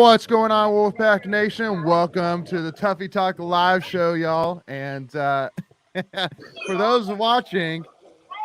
What's going on, Wolfpack Nation? Welcome to the Tuffy Talk live show, y'all. And for those watching,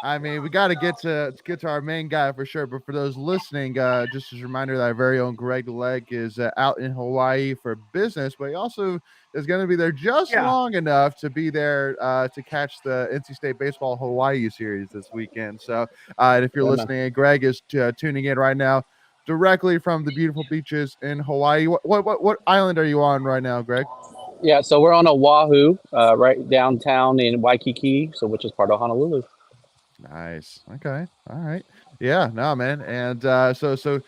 I mean, we got to get to our main guy for sure. But for those listening, just as a reminder that our very own Greg Legg is out in Hawaii for business, but he also is going to be there just long enough to be there to catch the NC State Baseball Hawaii series this weekend. So, and if you're listening, and Greg is tuning in right now directly from the beautiful beaches in Hawaii. What island are you on right now, Greg? Yeah, so we're on Oahu, right downtown in Waikiki, which is part of Honolulu. Nice. Okay. All right. Yeah. No, man. And so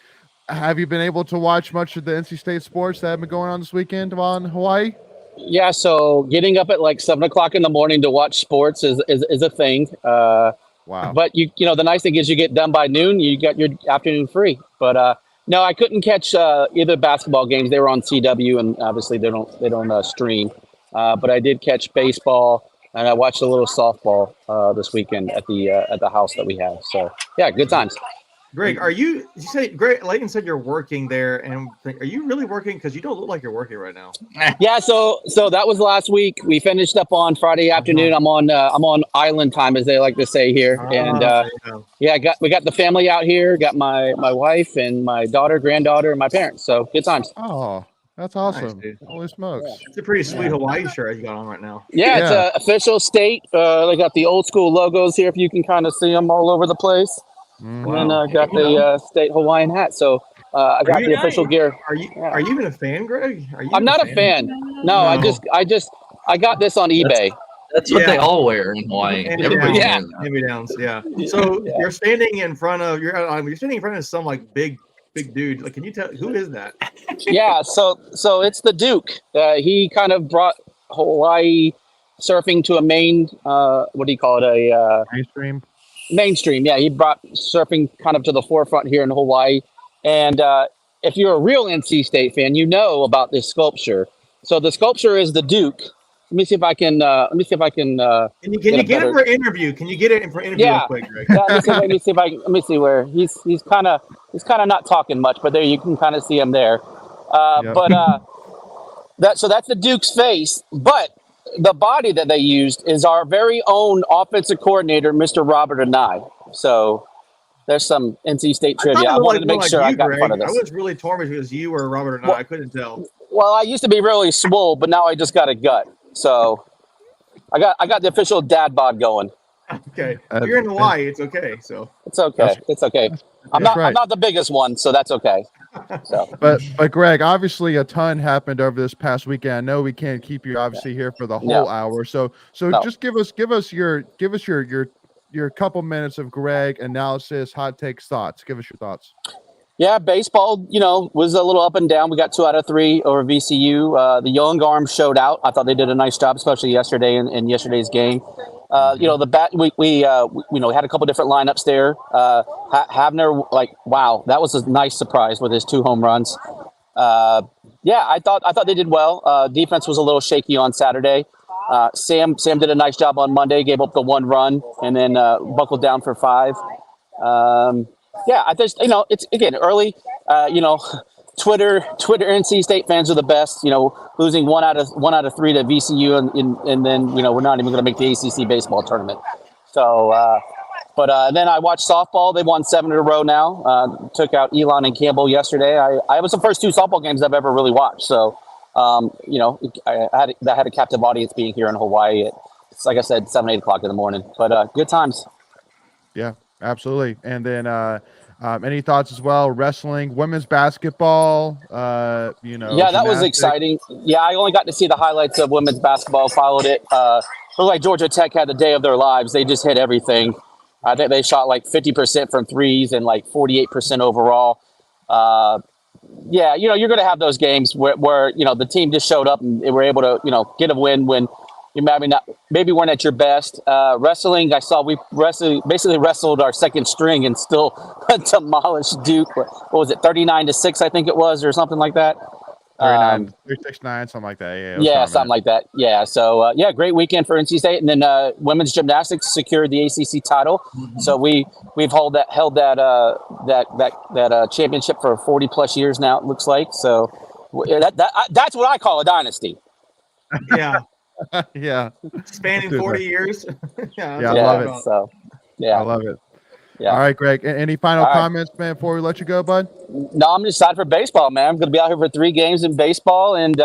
have you been able to watch much of the NC State sports that have been going on this weekend while in Hawaii? Yeah. So getting up at like 7:00 in the morning to watch sports is a thing. Wow. But you know, the nice thing is you get done by noon, you got your afternoon free. But no, I couldn't catch either basketball games. They were on CW, and obviously they don't stream. But I did catch baseball. And I watched a little softball this weekend at the house that we have. So yeah, good times. Greg, you say Greg Layton said you're working there, and are you really working? Because you don't look like you're working right now. Yeah, so that was last week. We finished up on Friday afternoon. I'm on island time, as they like to say here. And we got the family out here. Got my wife and my daughter, granddaughter, and my parents. So good times. Oh. That's awesome. Nice, holy smokes. Yeah. It's a pretty sweet Hawaii shirt you got on right now. Yeah, it's an official state. They got the old school logos here, if you can kind of see them all over the place. Mm-hmm. And then got the state Hawaiian hat. So I got the official gear. Are you even a fan, Greg? I'm not a fan. No, I got this on eBay. That's what they all wear in Hawaii. Everybody hand-me-downs. Yeah. So you're standing in front of some like big dude. Like, can you tell who is that? Yeah, so it's the Duke. He kind of brought Hawaii surfing to a mainstream. Yeah, he brought surfing kind of to the forefront here in Hawaii. And if you're a real NC State fan, you know about this sculpture. So the sculpture is the Duke. Let me see if I can. Can you get it for an interview? Can you get it for an interview real quick, Greg? Let me see where he's kind of not talking much, but there you can kind of see him there. But that's the Duke's face. But the body that they used is our very own offensive coordinator, Mr. Robert Anai. So there's some NC State trivia. I wanted to make sure I got in front of this. I was really torn between it was you or Robert Anai. I couldn't tell. Well, I used to be really swole, but now I just got a gut. So I got the official dad bod going. Okay. You're in Hawaii, it's okay. So it's okay. It's okay. I'm not the biggest one, so that's okay. So but Greg, obviously a ton happened over this past weekend. I know we can't keep you obviously here for the whole hour. So just give us your couple minutes of Greg analysis, hot takes, thoughts. Give us your thoughts. Yeah, baseball, was a little up and down. We got 2 out of 3 over VCU. The young arms showed out. I thought they did a nice job, especially yesterday in yesterday's game. The bat, we had a couple different lineups there. Havner, wow, that was a nice surprise with his 2 home runs. I thought they did well. Defense was a little shaky on Saturday. Sam did a nice job on Monday, gave up the 1 run, and then buckled down for 5. I just it's again early. Twitter NC State fans are the best. Losing 1 out of 3 to VCU, and then we're not even going to make the ACC baseball tournament. So, then I watched softball. They won 7 in a row now. Took out Elon and Campbell yesterday. I was the first 2 softball games I've ever really watched. So, I had a captive audience being here in Hawaii. It's like I said, 7-8 o'clock in the morning. But good times. Yeah. Absolutely. And then any thoughts as well? Wrestling, women's basketball, Yeah, that was exciting. Yeah, I only got to see the highlights of women's basketball, followed it. Looked like Georgia Tech had the day of their lives. They just hit everything. I think they shot 50% from threes and 48% overall. You're going to have those games where the team just showed up and they were able to, get a win when you maybe weren't at your best. Wrestling, I saw we basically wrestled our second string and still demolished Duke. What was it, 39-6, I think it was, or something like that? 369, something like that. Yeah, something like that. Yeah, so great weekend for NC State, and then women's gymnastics secured the ACC title. Mm-hmm. So we've held that championship for 40 plus years now. It looks like so. That's what I call a dynasty. Yeah, Yeah. spanning Dude, 40 years. Yeah, I that's love what it. about. So, I love it. Yeah. All right, Greg. Any final All right. comments, man, before we let you go, bud? No, I'm excited for baseball, man. I'm going to be out here for 3 games in baseball and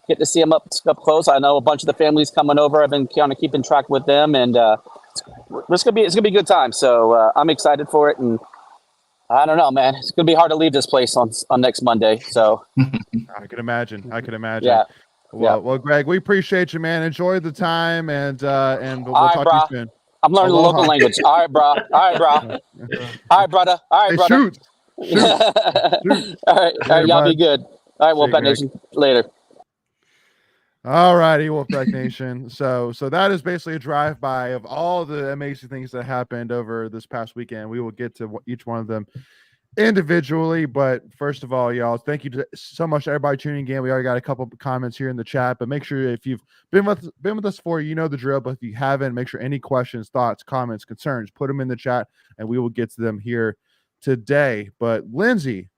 get to see them up close. I know a bunch of the families coming over. I've been kind of keeping track with them, and it's gonna be a good time. So I'm excited for it, and I don't know, man. It's gonna be hard to leave this place on next Monday. So I can imagine. yeah. Well, Greg, we appreciate you, man. Enjoy the time, and we'll All right, talk to you brah. soon. I'm learning the local Aloha. language. All right, bro. All right, bro. All right, brother. All right, Hey, brother. shoot. All right, y'all bud. be good. All right, See you, Wolfpack Greg. Nation. Later. All righty, Wolfpack Nation. So that is basically a drive-by of all the amazing things that happened over this past weekend. We will get to each one of them individually, but first of all, y'all, thank you so much to everybody tuning in. We already got a couple of comments here in the chat, but make sure if you've been with us before, you know the drill. But if you haven't, make sure any questions, thoughts, comments, concerns, put them in the chat, and we will get to them here today. But Lindsay,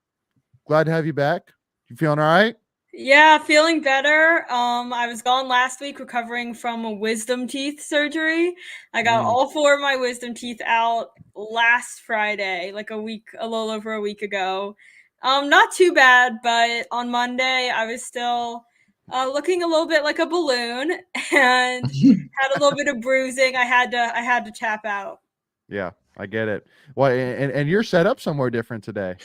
glad to have you back. You feeling all right? Yeah, feeling better. I was gone last week recovering from a wisdom teeth surgery. I got all 4 of my wisdom teeth out last Friday, like a little over a week ago. Not too bad, but on Monday I was still looking a little bit like a balloon and had a little bit of bruising. I had to tap out. Yeah, I get it. Well, and you're set up somewhere different today.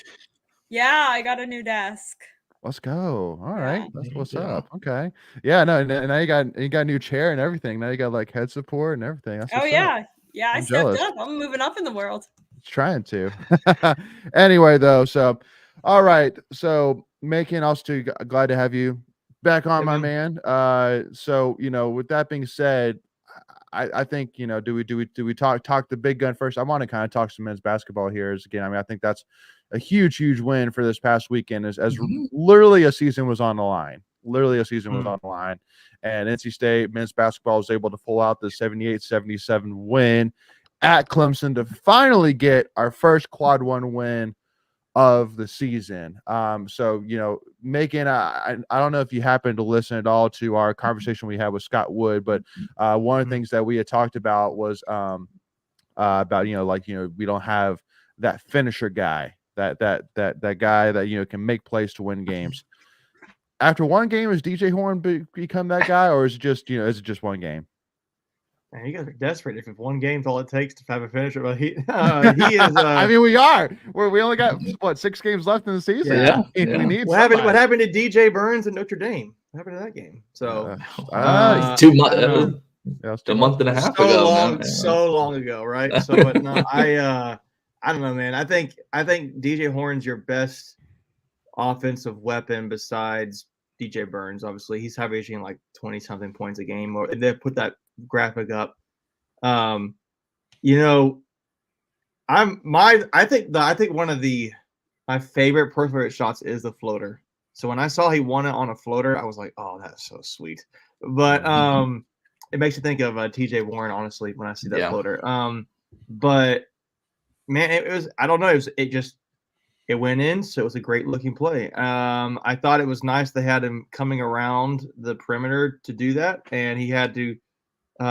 Yeah, I got a new desk. Let's go. All right. That's what's Yeah. up. Okay. Yeah, no, and now you got a new chair and everything. Now you got like head support and everything. That's what's up. Yeah, I I'm stepped jealous. up. I'm moving up in the world. Trying to. Anyway, though, so all right. So Macon, also glad to have you back on, my man. So with that being said, I think do we talk the big gun first? I want to kind of talk some men's basketball here. Again, I mean, I think that's a huge win for this past weekend. As literally a season was on the line. And NC State men's basketball was able to pull out the 78-77 win at Clemson to finally get our first quad 1 win of the season. So Macon, I don't know if you happened to listen at all to our conversation we had with Scott Wood, but one of the things that we had talked about was about we don't have that finisher guy, that guy that can make plays to win games. After one game, has DJ Horn become that guy, or is it just one game? Man, you guys are desperate. If one game's all it takes to have a finisher, but he is. I mean, we are. We only got 6 games left in the season. Yeah. We need. What happened to DJ Burns and Notre Dame? What happened to that game? So 2 months. Yeah, a month and a half ago. So long ago, right? So, but no, I don't know, man. I think DJ Horn's your best offensive weapon besides DJ Burns. Obviously, he's averaging like 20-something points a game. Or they put that graphic up. I think one of my favorite personal shots is the floater. So when I saw he won it on a floater, I was like, oh, that's so sweet. But it makes you think of TJ Warren, honestly, when I see that floater. But man, it was, I don't know, it went in, so it was a great looking play. I thought it was nice they had him coming around the perimeter to do that, and he had to he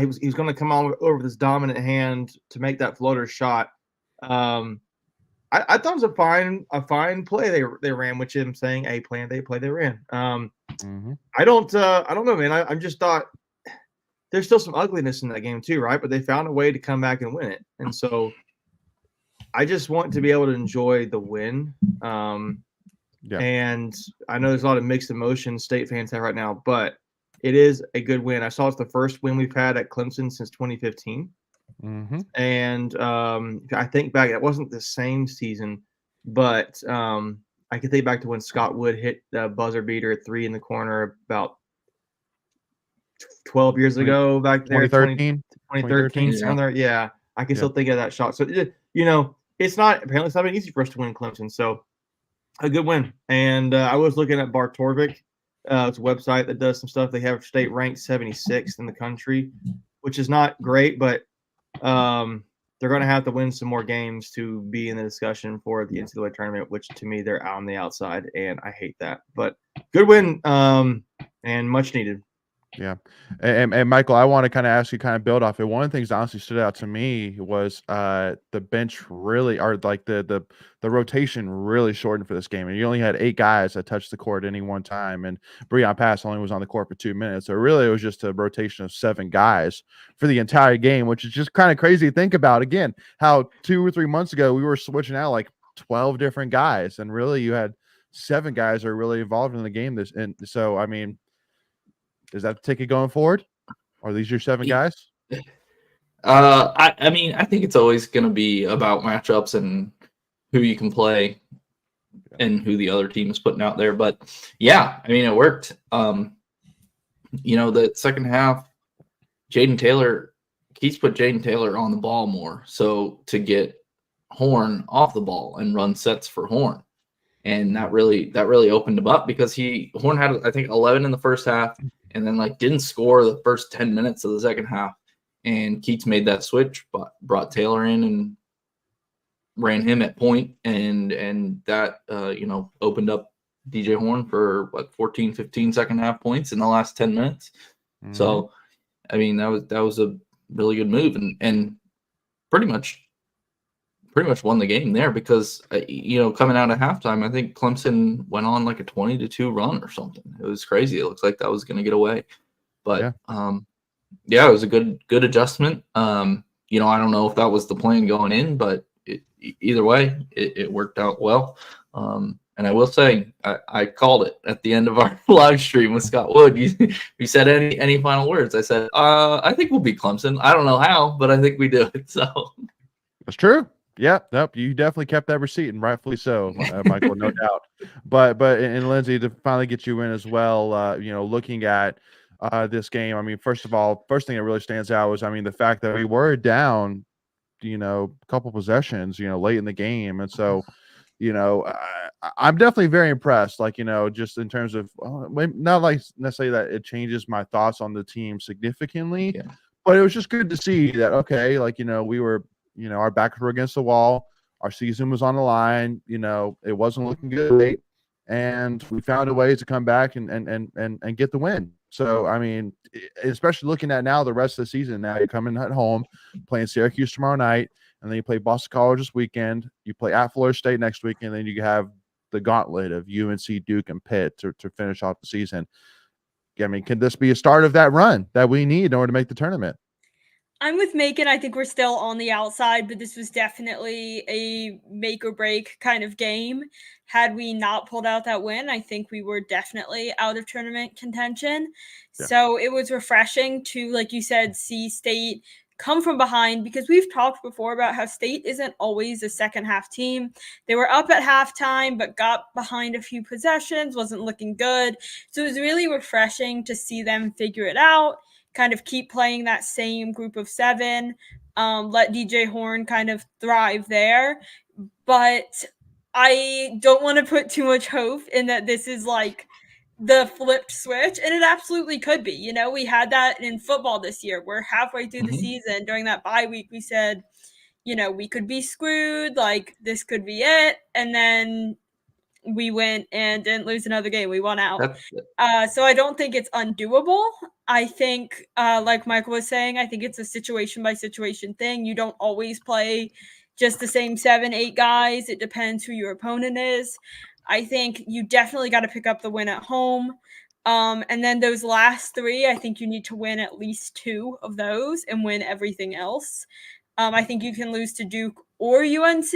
was going to come on over this dominant hand to make that floater shot. I thought it was a fine play they ran, which I'm saying a play they ran. I don't know, man. I just thought there's still some ugliness in that game too, right? But they found a way to come back and win it, and so I just want to be able to enjoy the win. And I know there's a lot of mixed emotions State fans have right now, but it is a good win. I saw it's the first win we've had at Clemson since 2015. And I think back, it wasn't the same season, but I can think back to when Scott Wood hit the buzzer beater 3 in the corner about 12 years ago back there. 2013. Yeah. I can still think of that shot. So, it's not been easy for us to win Clemson. So a good win. And I was looking at Bar Torvik. It's a website that does some stuff. They have State ranked 76th in the country, which is not great, but they're going to have to win some more games to be in the discussion for the NCAA tournament, which to me they're on the outside, and I hate that. But good win, and much needed. Yeah. And Michael, I want to kind of ask you, kind of build off it. One of the things that honestly stood out to me was the bench really, or like the rotation really shortened for this game. And you only had 8 guys that touched the court at any one time. And Breon Pass only was on the court for 2 minutes. So really it was just a rotation of 7 guys for the entire game, which is just kind of crazy to think about. Again, how 2 or 3 months ago we were switching out like 12 different guys. And really you had 7 guys that are really involved in the game. And so, I mean, is that the ticket going forward? Are these your 7 guys? I mean, I think it's always going to be about matchups and who you can play and who the other team is putting out there. But yeah, I mean, it worked. The second half, Keats put Jaden Taylor on the ball more. So to get Horn off the ball and run sets for Horn. And that really opened him up because Horn had, I think, 11 in the first half and then like didn't score the first 10 minutes of the second half. And Keats made that switch, but brought Taylor in and ran him at point, and that opened up DJ Horn for 14, 15 second half points in the last 10 minutes. Mm-hmm. So, I mean, that was a really good move and pretty much won the game there because, coming out of halftime, I think Clemson went on like a 20-2 run or something. It was crazy. It looks like that was going to get away. But, it was a good adjustment. I don't know if that was the plan going in, but either way, it worked out well. And I will say, I called it at the end of our live stream with Scott Wood. You said any final words? I said, I think we'll beat Clemson. I don't know how, but I think we do it. So that's true. Yeah, nope. You definitely kept that receipt, and rightfully so, Michael, no doubt. But Lindsay, to finally get you in as well, looking at this game. I mean, first of all, first thing that really stands out was, I mean, the fact that we were down, a couple possessions, late in the game, and so, I'm definitely very impressed. Like, just in terms of not like necessarily that it changes my thoughts on the team significantly, but it was just good to see that. Okay, like we were. Our backs were against the wall. Our season was on the line. It wasn't looking good late, and we found a way to come back and get the win. So, I mean, especially looking at now the rest of the season. Now you're coming at home, playing Syracuse tomorrow night, and then you play Boston College this weekend. You play at Florida State next week, and then you have the gauntlet of UNC, Duke, and Pitt to finish off the season. I mean, can this be a start of that run that we need in order to make the tournament? I'm with Macon. I think we're still on the outside, but this was definitely a make or break kind of game. Had we not pulled out that win, I think we were definitely out of tournament contention. Yeah. So it was refreshing to, like you said, see State come from behind, because we've talked before about how State isn't always a second half team. They were up at halftime, but got behind a few possessions, wasn't looking good. So it was really refreshing to see them figure it out, kind of keep playing that same group of 7, let DJ Horn kind of thrive there. But I don't want to put too much hope in that this is like the flipped switch, and it absolutely could be. We had that in football this year. We're halfway through the season. During that bye week, we said, we could be screwed, like this could be it. And then we went and didn't lose another game. We won out. So I don't think it's undoable. I think, like Michael was saying, I think it's a situation by situation thing. You don't always play just the same 7, 8 guys. It depends who your opponent is. I think you definitely got to pick up the win at home. And then those last 3, I think you need to win at least 2 of those and win everything else. I think you can lose to Duke or UNC,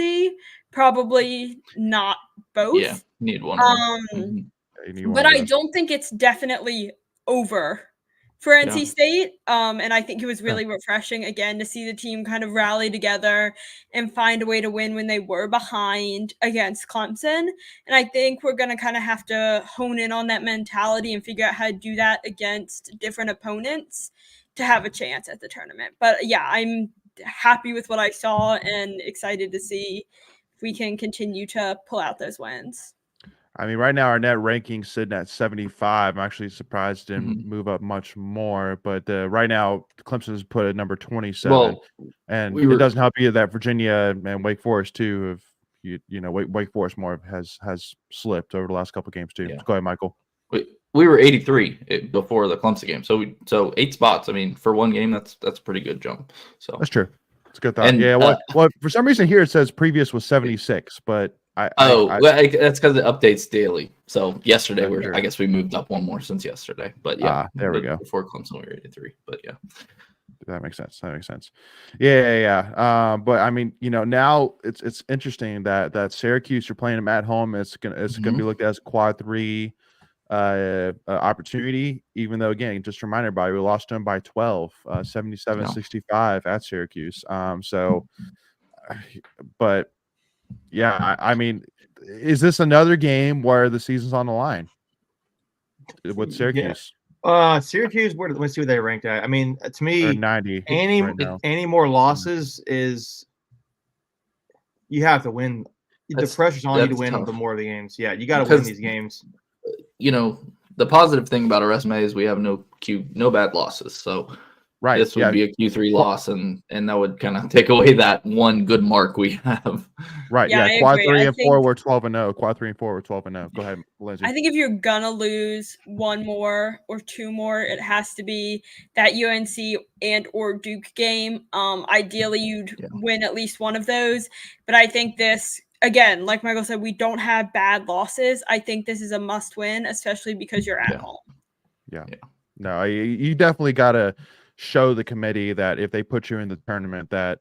probably not both. Yeah, need one. But I don't think it's definitely over for NC State. And I think it was really refreshing, again, to see the team kind of rally together and find a way to win when they were behind against Clemson. And I think we're going to kind of have to hone in on that mentality and figure out how to do that against different opponents to have a chance at the tournament. But yeah, I'm happy with what I saw and excited to see if we can continue to pull out those wins. I mean, right now our net ranking sitting at 75. I'm actually surprised it didn't Mhm. move up much more, but right now Clemson is put at number 27, Well, and we it were doesn't help you that Virginia and Wake Forest too have Wake Forest more has slipped over the last couple of games too. Yeah. Go ahead, Michael. we were 83 before the Clemson game, so 8 spots. I mean, for one game, that's a pretty good jump. So That's true. It's a good thought. and Yeah. Well, for some reason here it says previous was 76, but I that's because it updates daily. So yesterday That's true. I guess we moved up one more since yesterday. But yeah, there we go. Before Clemson we were 83. But yeah, that makes sense. Yeah. But I mean, now it's interesting that Syracuse, you're playing them at home. It's gonna be looked at as a quad 3 opportunity, even though, again, just to remind everybody, we lost them by 12, 77-65 at Syracuse. But yeah, I mean, is this another game where the season's on the line with Syracuse? Syracuse, let's see what they ranked at. I mean, to me, 90 any more losses is you have to win. The pressure's on you to win the more of the games. Yeah, you got to win these games. The positive thing about our resume is we have no bad losses. So this would be a Q3 loss, and that would kind of take away that one good mark we have. Right. Yeah. Quad 3 and 4 we're 12-0. Quad 3 and 4 we're 12-0. Go ahead, Lindsay. I think if you're gonna lose one more or two more, it has to be that UNC and or Duke game. Ideally, you'd win at least one of those. But I think this, again, like Michael said, we don't have bad losses. I think this is a must win, especially because you're at home. Yeah. No, you definitely got to show the committee that if they put you in the tournament, that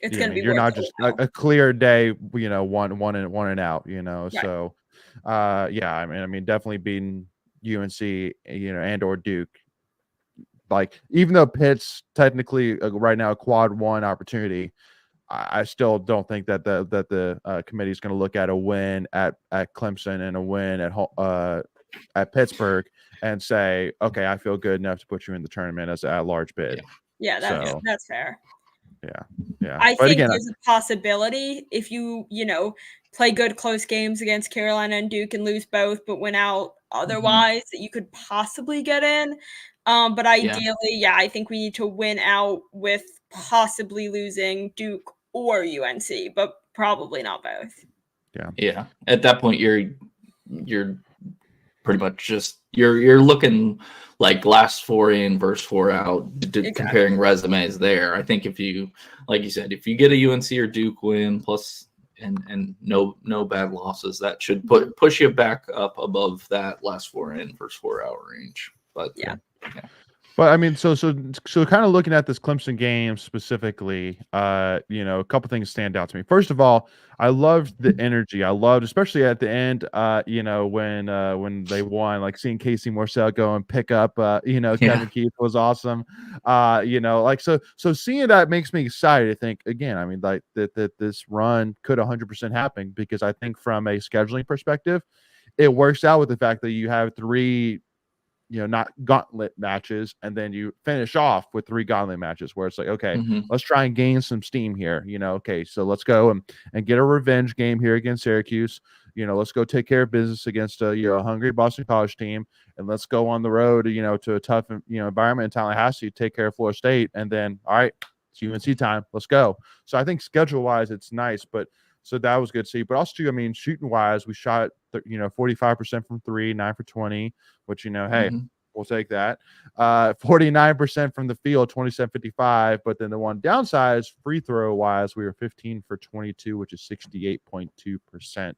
it's going to be you're not just a clear day, one and out, Right. So, I mean, definitely beating UNC, and or Duke. Like, even though Pitt's technically right now a quad 1 opportunity, I still don't think that the committee is going to look at a win at Clemson and a win at Pittsburgh and say, okay, I feel good enough to put you in the tournament as a large bid. Yeah, that's fair. Yeah. I think there's a possibility if you play good close games against Carolina and Duke and lose both, but win out otherwise, that you could possibly get in. But ideally, I think we need to win out with possibly losing Duke or UNC, but probably not both. Yeah. At that point, you're pretty much just you're looking like last 4 in versus 4 out, comparing resumes there. I think if you, like you said, if you get a UNC or Duke win plus and no bad losses, that should push you back up above that last 4 in versus 4 out range. But yeah. But I mean, so kind of looking at this Clemson game specifically, a couple things stand out to me. First of all, I loved the energy. I loved, especially at the end, when they won, like seeing Casey Morsell go and pick up, Kevin Keith was awesome. So seeing that makes me excited to think again. I mean, like that this run could 100% happen, because I think from a scheduling perspective, it works out with the fact that you have 3. Not gauntlet matches, and then you finish off with 3 gauntlet matches where it's like, okay, let's try and gain some steam here. Okay, so let's go and get a revenge game here against Syracuse. Let's go take care of business against a hungry Boston College team, and let's go on the road, to a tough, environment in Tallahassee, take care of Florida State, and then, all right, it's UNC time. Let's go. So I think schedule-wise, it's nice, but so that was good to see. But also, I mean, shooting-wise, we shot, 45% from 3, 9 for 20, which, hey, we'll take that. 49% from the field, 27-55. But then the one downside is free throw-wise, we were 15 for 22, which is 68.2%.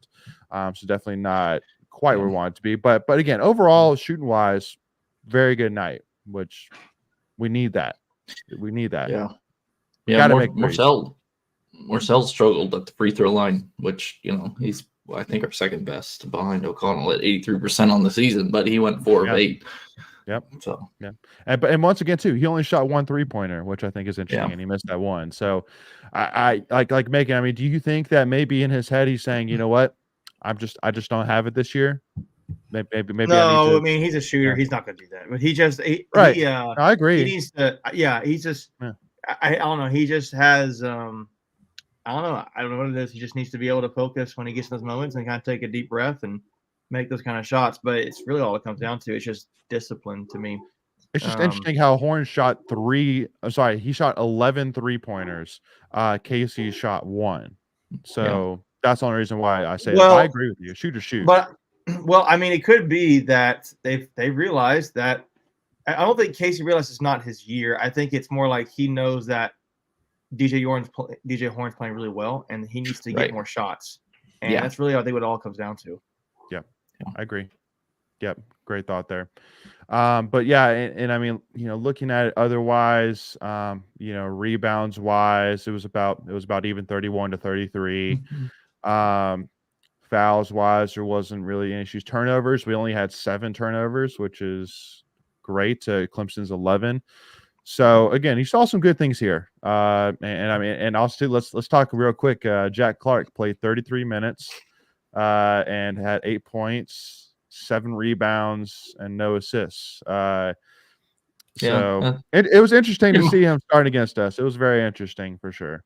So definitely not quite where we want it to be. But again, overall, shooting-wise, very good night, which we need that. We need that. Yeah. Gotta make Morsell struggled at the free throw line, which, he's, I think, our second best behind O'Connell at 83% on the season, but he went 4 of 8. Yep. So and once again too, he only shot 1 3-pointer, which I think is interesting, and he missed that one. So I like Megan. I mean, do you think that maybe in his head he's saying, you know what, I just don't have it this year? Maybe. No, I mean, he's a shooter. He's not going to do that. But I agree. He needs to. He's just. Yeah. I don't know. He just has. I don't know what it is. He just needs to be able to focus when he gets those moments and kind of take a deep breath and make those kind of shots. But it's really all it comes down to. It's just discipline to me. It's just interesting how Horn shot he shot 11 3-pointers. Casey shot 1. So that's the only reason why I say I agree with you. Shoot or shoot. But I mean, it could be that they realized that. I don't think Casey realized it's not his year. I think it's more like he knows that DJ Horn's playing really well, and he needs to get more shots. And that's really, I think, what it all comes down to. Yeah, I agree. Yep, great thought there. But yeah, and I mean, looking at it otherwise, rebounds wise, it was about even 31 to 33. Fouls wise, there wasn't really any issues. Turnovers, we only had 7 turnovers, which is great to Clemson's 11. So again, you saw some good things here. And I mean, and also let's talk real quick. Jack Clark played 33 minutes and had 8 points, 7 rebounds, and no assists. It was interesting to see him starting against us. It was very interesting for sure.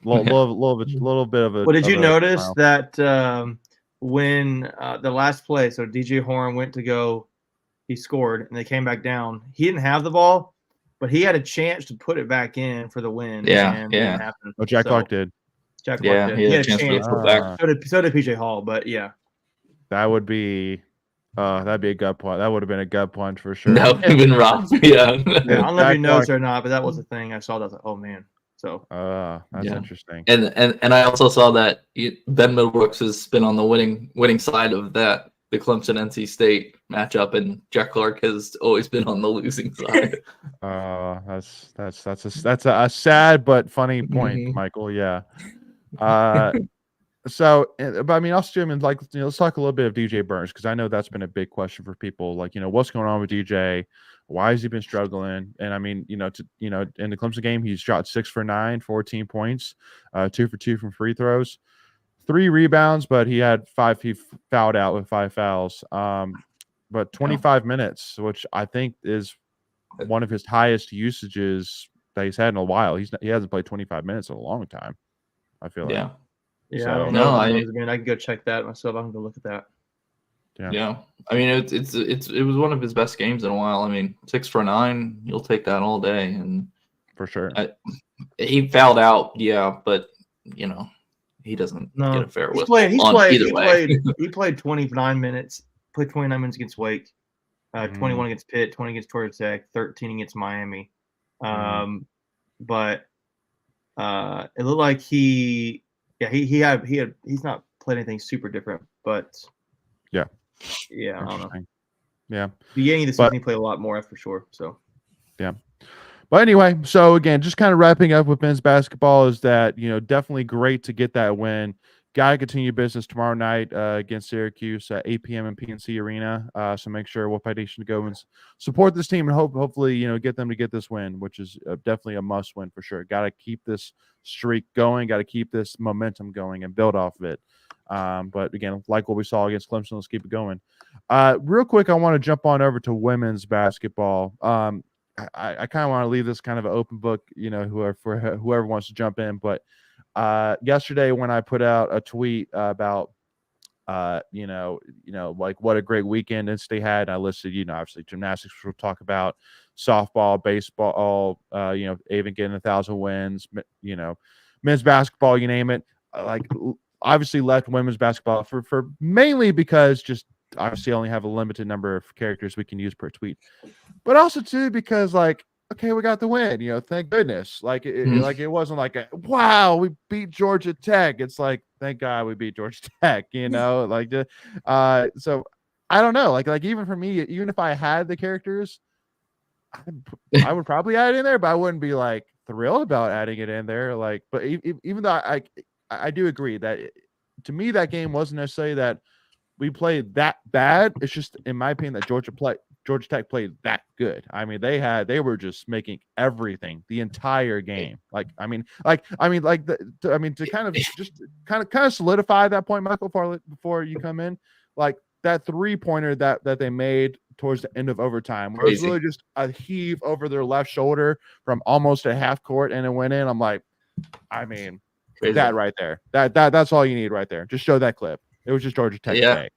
Little bit of a. Well, did you notice that when the last play, so DJ Horn went to go, he scored, and they came back down. He didn't have the ball, but he had a chance to put it back in for the win. And it didn't happen. Oh, Jack Clark did. Jack Clark did. He had a chance to put back. So did PJ Hall, but yeah. That would be. That'd be a gut punch. That would have been a gut punch for sure. That would have been rough. Yeah. I don't know if you noticed or not, but that was the thing I saw. That I was like, oh man. So. That's interesting. And I also saw that Ben Middlebrooks has been on the winning side of that. The Clemson NC State matchup, and Jack Clark has always been on the losing side. That's a sad but funny point, Michael. Yeah. So, but I mean, also, let's talk a little bit of DJ Burns, because I know that's been a big question for people. Like, what's going on with DJ? Why has he been struggling? And I mean, in the Clemson game, he shot 6 for 9, 14 points, 2 for 2 from free throws. 3 rebounds, but he had 5. He fouled out with 5 fouls. But 25 minutes, which I think is one of his highest usages that he's had in a while. He hasn't played 25 minutes in a long time, I feel like. Yeah, so, I don't know. I mean, I can go check that myself. I can go look at that. Yeah. I mean, it was one of his best games in a while. I mean, 6 for 9, you'll take that all day, and for sure. He fouled out, but he doesn't get a fair whistle. He played 29 minutes. Played 29 minutes against Wake, 21 against Pitt, 20 against Georgia Tech, 13 against Miami. But it looked like he's not played anything super different, but I don't know. Yeah, beginning of the season, he played a lot more for sure. So yeah. But anyway, so again, just kind of wrapping up with men's basketball is that, definitely great to get that win. Got to continue business tomorrow night against Syracuse at 8 p.m. in PNC Arena. So make sure Wolfpack Nation to go and support this team and hopefully, get them to get this win, which is definitely a must win for sure. Got to keep this streak going. Got to keep this momentum going and build off of it. But again, like what we saw against Clemson, let's keep it going. Real quick, I want to jump on over to women's basketball. I kind of want to leave this kind of an open book, whoever wants to jump in. But yesterday when I put out a tweet about, like what a great weekend they had, I listed, obviously gymnastics, we'll talk about softball, baseball, even getting 1,000 wins, men's basketball, you name it. Like obviously left women's basketball for mainly because just obviously only have a limited number of characters we can use per tweet, but also too because okay, we got the win, thank goodness. It wasn't like wow, we beat Georgia Tech. It's like, thank God we beat Georgia Tech, so I don't know, like even for me, even if I had the characters, I would probably add it in there, but I wouldn't be like thrilled about adding it in there. But even though I do agree that to me that game wasn't necessarily that we played that bad. It's just, in my opinion, that Georgia Tech played that good. I mean, they were just making everything the entire game. To kind of solidify that point, Michael, before you come in, like that 3-pointer that they made towards the end of overtime, where it was really just a heave over their left shoulder from almost a half court and it went in. I'm like, I mean, that right there, that's all you need right there. Just show that clip. It was just Georgia Tech today.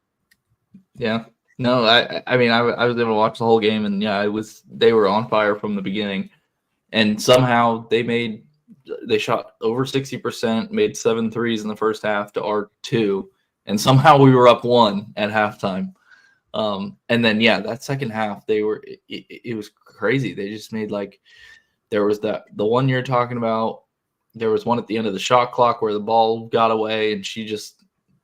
Yeah. No, I mean, I was able to watch the whole game, and yeah, they were on fire from the beginning, and somehow they shot over 60%, made 7 threes in the first half to our 2, and somehow we were up 1 at halftime. And then yeah, that second half it was crazy. They just made there was the one you're talking about. There was one at the end of the shot clock where the ball got away and she just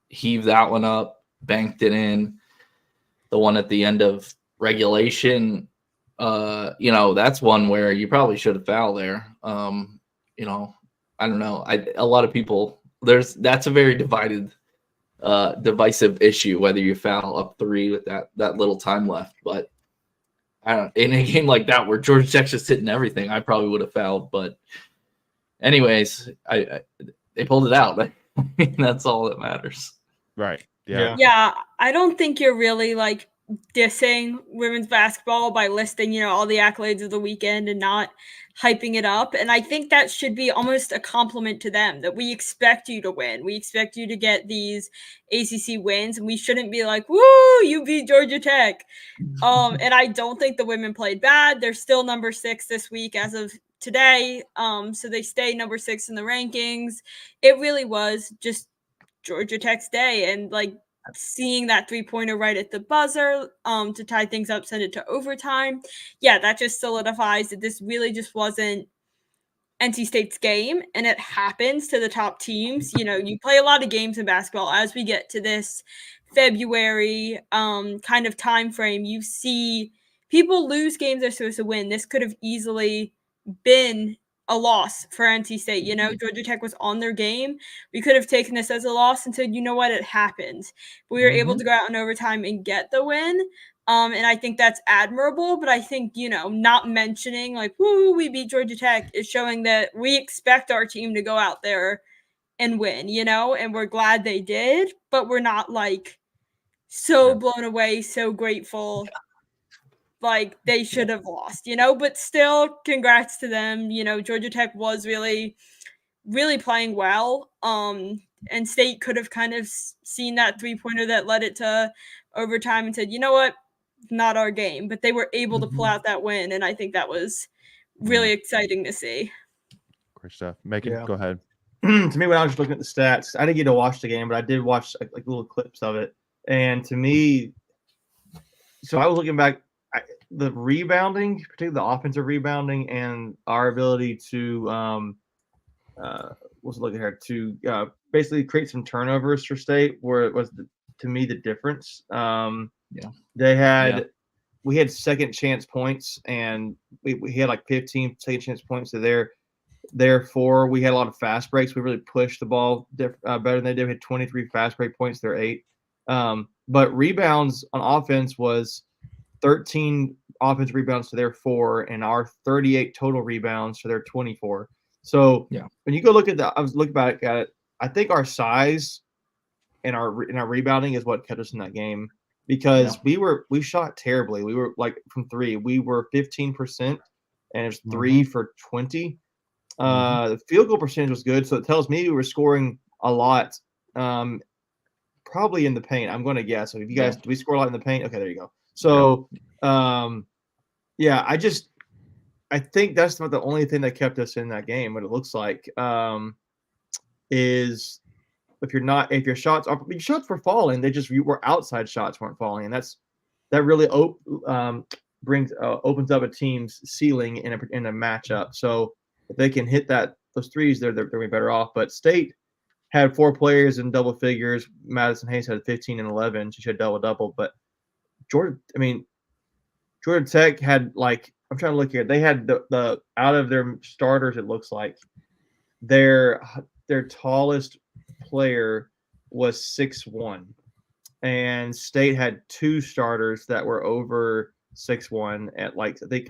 heaved that one up, banked it in. The one at the end of regulation, that's one where you probably should have fouled there. I don't know. A lot of people that's a very divisive issue whether you foul up 3 with that little time left. But I don't. In a game like that where Georgia Tech's just hitting everything, I probably would have fouled. But anyways, they pulled it out. I mean, that's all that matters. Right. Yeah. Yeah, I don't think you're really dissing women's basketball by listing, all the accolades of the weekend and not hyping it up. And I think that should be almost a compliment to them that we expect you to win. We expect you to get these ACC wins, and we shouldn't be like, "Woo, you beat Georgia Tech." And I don't think the women played bad. They're still number 6 this week as of today. So they stay number 6 in the rankings. It really was just Georgia Tech's day, and seeing that 3-pointer right at the buzzer to tie things up, send it to overtime. Yeah, that just solidifies that this really just wasn't NC State's game, and it happens to the top teams. You play a lot of games in basketball. As we get to this February kind of time frame, you see people lose games they're supposed to win. This could have easily been a loss for NC State. Georgia Tech was on their game. We could have taken this as a loss and said, you know what, it happened. But we were able to go out in overtime and get the win. And I think that's admirable. But I think, not mentioning woo, we beat Georgia Tech is showing that we expect our team to go out there and win, and we're glad they did. But we're not so blown away, so grateful. They should have lost, but still congrats to them. Georgia Tech was really, really playing well. And State could have kind of seen that 3-pointer that led it to overtime and said, you know what, not our game, but they were able to pull out that win. And I think that was really exciting to see. Great stuff. Megan, go ahead. To me, when I was just looking at the stats, I didn't get to watch the game, but I did watch little clips of it. And to me, so I was looking back, the rebounding, particularly the offensive rebounding, and our ability to basically create some turnovers for State, where it was to me the difference. We had second chance points, and we had 15 second chance points. So therefore, we had a lot of fast breaks. We really pushed the ball better than they did. We had 23 fast break points. They're 8. But rebounds on offense was 13 offensive rebounds to their 4, and our 38 total rebounds to their 24. So when you go look at I was looking back at it. I think our size and our rebounding is what kept us in that game, because we shot terribly. We were from 3, we were 15%, and it was 3 for 20. The field goal percentage was good, so it tells me we were scoring a lot. Probably in the paint, I'm going to guess. So if you guys, do we score a lot in the paint? Okay, there you go. So, I think that's not the only thing that kept us in that game. What it looks like is if your shots were falling, were outside shots weren't falling, and that really opens up a team's ceiling in a matchup. So if they can hit those threes, they're going to be better off. But State had 4 players in double figures. Madison Hayes had 15 and 11. She had double. But Georgia Tech had I'm trying to look here. They had the out of their starters, it looks like their tallest player was 6'1", and State had 2 starters that were over 6'1". At I think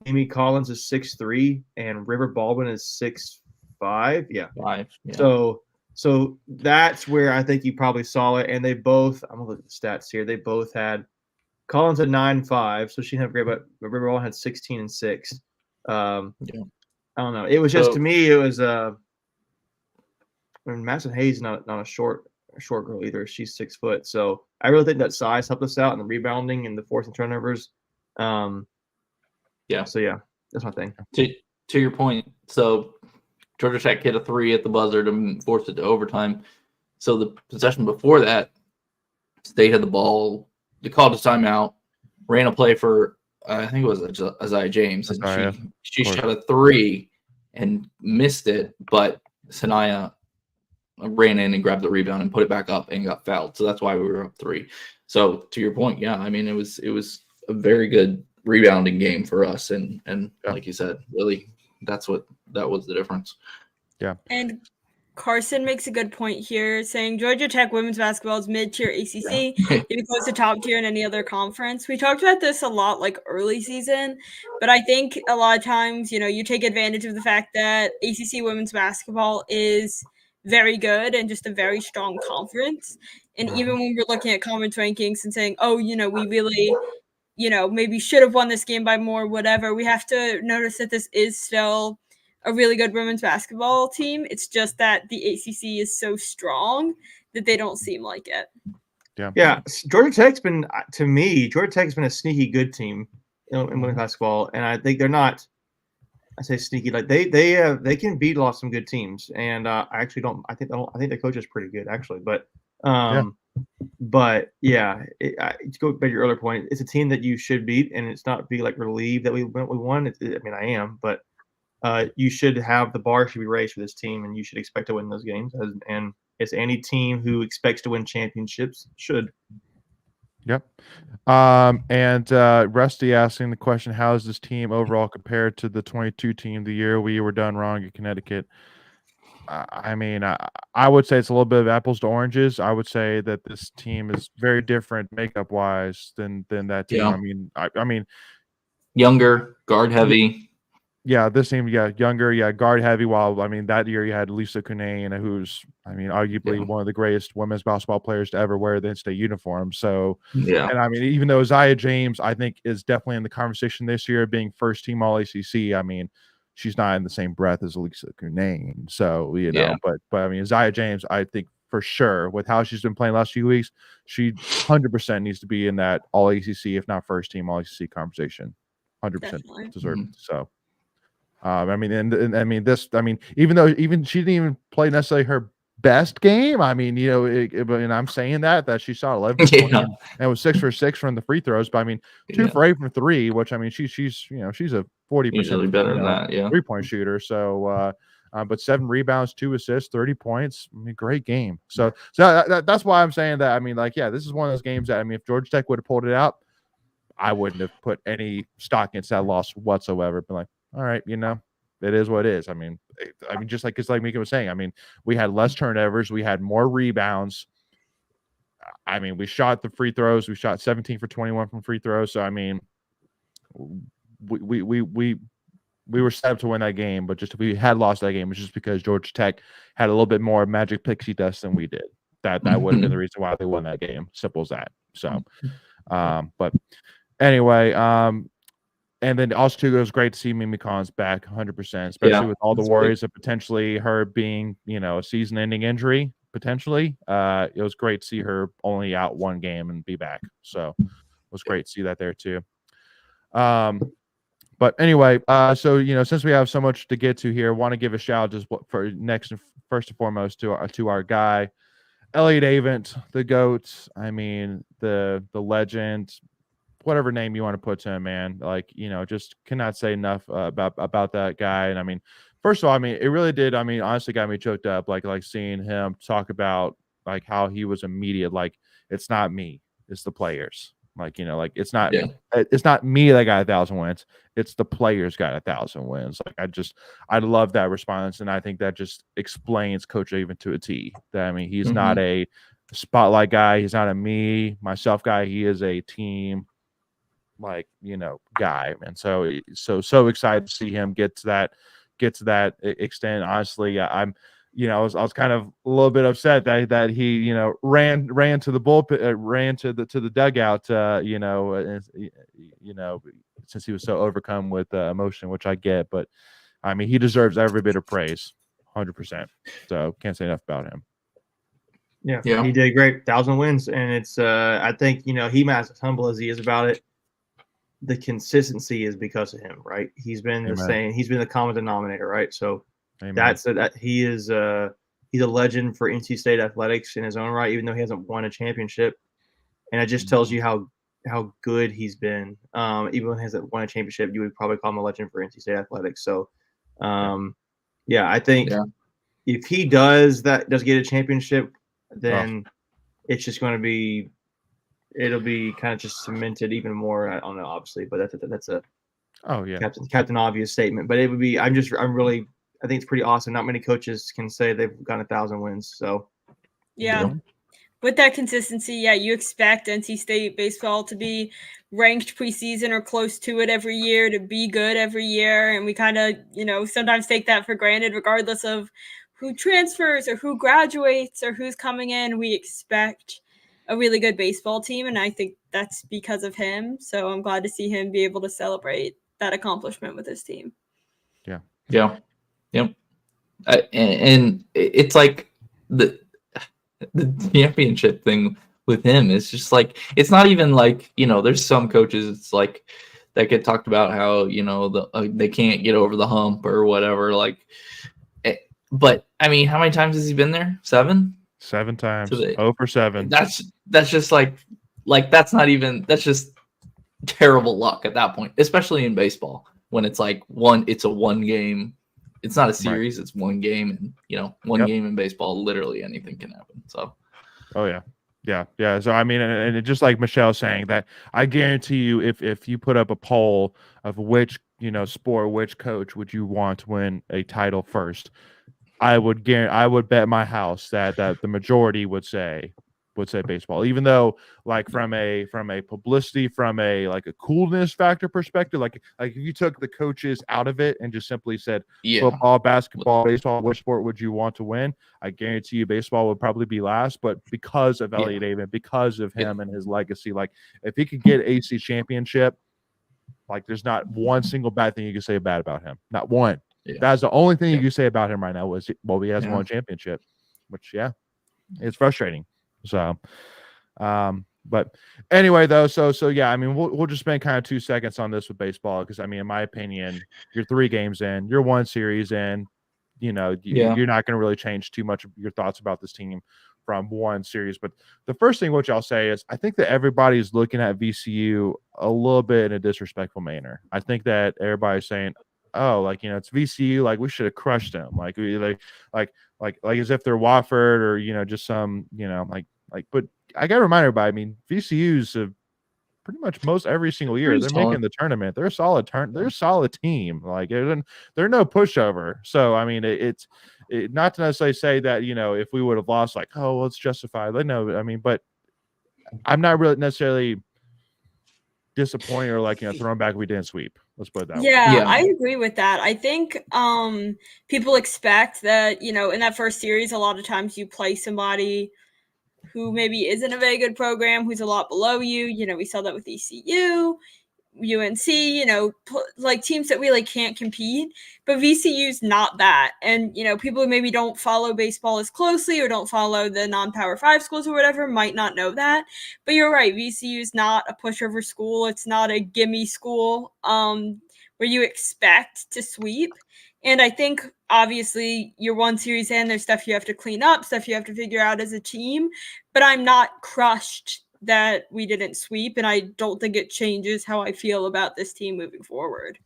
Amy Collins is 6'3", and River Baldwin is 6'5". Yeah, 5. Yeah. So that's where I think you probably saw it. And they both, I'm gonna look at the stats here. They both had Collins had 9.5, so she didn't have great, but River Baldwin had 16 and 6. I don't know. It was just, to me, it was Madison Hayes not a short a short girl either. She's 6 foot. So I really think that size helped us out in the rebounding and the forcing turnovers. Yeah. So yeah, that's my thing. To your point, so Georgia Tech hit a 3 at the buzzer to force it to overtime. So the possession before that, State had the ball. They called a timeout, ran a play for I think it was Isaiah James, and she shot a 3 and missed it, but Sanaya ran in and grabbed the rebound and put it back up and got fouled. So that's why we were up 3. So to your point, yeah, I mean it was a very good rebounding game for us, and like you said, really that was the difference. Yeah. And Carson makes a good point here, saying Georgia Tech women's basketball is mid-tier ACC, maybe close to top tier in any other conference. We talked about this a lot like early season, but I think a lot of times, you take advantage of the fact that ACC women's basketball is very good and just a very strong conference. And even when we're looking at conference rankings and saying, oh, we really, maybe should have won this game by more, whatever, we have to notice that this is still a really good women's basketball team. It's just that the ACC is so strong that they don't seem like it. Yeah. Georgia Tech's been, to me, a sneaky good team in women's basketball, and I think they're not. I say sneaky, like they can beat some good teams, and I actually don't. I think the coach is pretty good actually, but But yeah, to go back to your earlier point, it's a team that you should beat, and it's not be like relieved that we won. I mean, I am, but you should have the bar should be raised for this team, and you should expect to win those games. And it's any team who expects to win championships should. Yep. And Rusty asking the question, how is this team overall compared to the 22 team the year we were done wrong in Connecticut? I mean, I would say it's a little bit of apples to oranges. I would say that this team is very different makeup wise than that team. Yeah. I mean, younger, guard heavy. Yeah, this team, younger, guard heavy. While I mean, that year you had Lisa Kunane, who's, I mean, arguably one of the greatest women's basketball players to ever wear the in-state uniform. So, and I mean, even though Isaiah James, I think, is definitely in the conversation this year, being first team All ACC. I mean, she's not in the same breath as Lisa Kunane. So but I mean, Isaiah James, I think for sure, with how she's been playing the last few weeks, she 100% needs to be in that All ACC, if not first team All ACC conversation. 100% deserved. So. I mean, and I mean, even she didn't even play necessarily her best game. I mean, and I'm saying that she shot 11 and was 6 for 6 from the free throws. But I mean, 2 for 8 from 3, which I mean, she's a 40% better than that, 3-point shooter. So, but 7 rebounds, 2 assists, 30 points. I mean, great game. So that's why I'm saying that. I mean, this is one of those games that, I mean, if Georgia Tech would have pulled it out, I wouldn't have put any stock into that loss whatsoever. But all right, it is what it is. I mean, just like Mika was saying, I mean, we had less turnovers, we had more rebounds. I mean, we shot the free throws. We shot 17 for 21 from free throws. So I mean, we were set up to win that game, but just if we had lost that game, it was just because Georgia Tech had a little bit more magic pixie dust than we did. That would have been the reason why they won that game. Simple as that. So, but anyway, and then also too, it was great to see Mimi Collins back 100%, especially with all the worries of potentially her being, a season-ending injury. Potentially, it was great to see her only out one game and be back. So it was great to see that there too. But anyway, so since we have so much to get to here, I want to give a shout out just for first and foremost to our guy, Elliot Avent, the GOAT. I mean, the legend. Whatever name you want to put to him, man, just cannot say enough about that guy. And I mean, first of all, I mean, it really did. I mean, honestly, got me choked up, like seeing him talk about how he was immediate. It's not me, it's the players. It's not me that got 1,000 wins. It's the players got 1,000 wins. I love that response, and I think that just explains Coach Avent to a T. That I mean, he's not a spotlight guy. He's not a me, myself guy. He is a team. Guy, and so excited to see him get to that extent. Honestly, I'm, I was kind of a little bit upset that he, ran to the bullpen, ran to the dugout, since he was so overcome with emotion, which I get, but I mean, he deserves every bit of praise, 100%. So can't say enough about him. Yeah, Yeah. he did great. 1,000 wins, and it's I think he as humble as he is about it. The consistency is because of him, right? He's been the Amen. same. He's been the common denominator, right? So Amen. that he is he's a legend for NC State athletics in his own right, even though he hasn't won a championship. And it just tells you how good he's been. Even when he hasn't won a championship, you would probably call him a legend for NC State athletics. So, I think if he does get a championship, then it's just going to be. It'll be kind of just cemented even more. I don't know, obviously, but that's a Captain Obvious statement. But it would be. I think it's pretty awesome. Not many coaches can say they've gotten 1,000 wins. So yeah. With that consistency, you expect NC State baseball to be ranked preseason or close to it every year, to be good every year. And we kind of, sometimes take that for granted, regardless of who transfers or who graduates or who's coming in. We expect a really good baseball team. And I think that's because of him. So I'm glad to see him be able to celebrate that accomplishment with his team. Yeah. Yep. And it's like the championship thing with him is just like, it's not even like, there's some coaches, it's like that get talked about how, they can't get over the hump or whatever. Like, but I mean, how many times has he been there? 7 times. 0 for 7. That's just like that's just terrible luck at that point, especially in baseball when it's like it's a one game. It's not a series, it's one game, and one game in baseball, literally anything can happen. So Yeah. So I mean, and it, just like Michelle saying that, I guarantee you, if you put up a poll of which sport, which coach would you want to win a title first, I would bet my house that the majority would say baseball, even though like from a publicity, from a coolness factor perspective, like if you took the coaches out of it and just simply said football, basketball, baseball, which sport would you want to win, I guarantee you baseball would probably be last. But because of Elliott Avent, because of him and his legacy, like if he could get AC championship, like there's not one single bad thing you can say bad about him. Not one. That's the only thing you can say about him right now he hasn't won a championship, which it's frustrating. So, but anyway, though, so I mean, we'll just spend kind of 2 seconds on this with baseball, because I mean, in my opinion, you're 3 games in, you're 1 series in, you're not going to really change too much of your thoughts about this team from 1 series. But the first thing which I'll say is, I think that everybody's looking at VCU a little bit in a disrespectful manner. I think that everybody's saying, oh, it's VCU, like we should have crushed them, like as if they're Wofford or just some but I gotta remind everybody, I mean, VCU's pretty much most every single year they're making the tournament. They're a solid they're a solid team. Like they're no pushover. So I mean, it's not to necessarily say that if we would have lost, like, oh, well, it's justified. No, I mean, but I'm not really necessarily disappointed or thrown back we didn't sweep. Let's put it that way. Yeah, I agree with that. I think people expect that, in that first series, a lot of times you play somebody who maybe isn't a very good program, who's a lot below you. We saw that with ECU, UNC, like teams that really can't compete. But VCU's not that. And, people who maybe don't follow baseball as closely or don't follow the non-Power 5 schools or whatever might not know that. But you're right, VCU's not a pushover school. It's not a gimme school where you expect to sweep. And I think, obviously, you're 1 series in, there's stuff you have to clean up, stuff you have to figure out as a team. But I'm not crushed that we didn't sweep, and I don't think it changes how I feel about this team moving forward.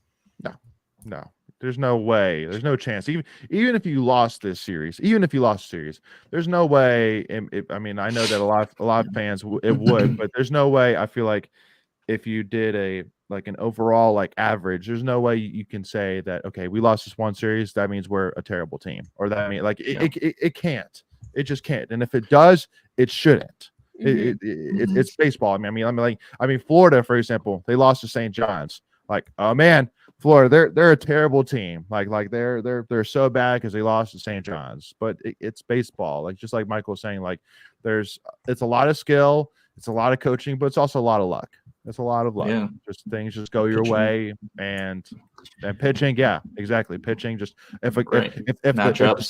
No. There's no way. There's no chance. Even if you lost this series, there's no way. I mean, I know that a lot of fans it would, but there's no way. I feel like if you did an overall average, there's no way you can say that, okay, we lost this 1 series, that means we're a terrible team, or that it can't. It just can't. And if it does, it shouldn't. It's baseball. I mean, Florida, for example, they lost to St. John's. Like, oh man, Florida, they're a terrible team. Like they're so bad because they lost to St. John's. But it's baseball. Like, just like Michael was saying, it's a lot of skill, it's a lot of coaching, but it's also a lot of luck. It's a lot of luck. Yeah. Just things just go your Pitching. way, and pitching, yeah, exactly. Pitching, just if Right. if the Matchups.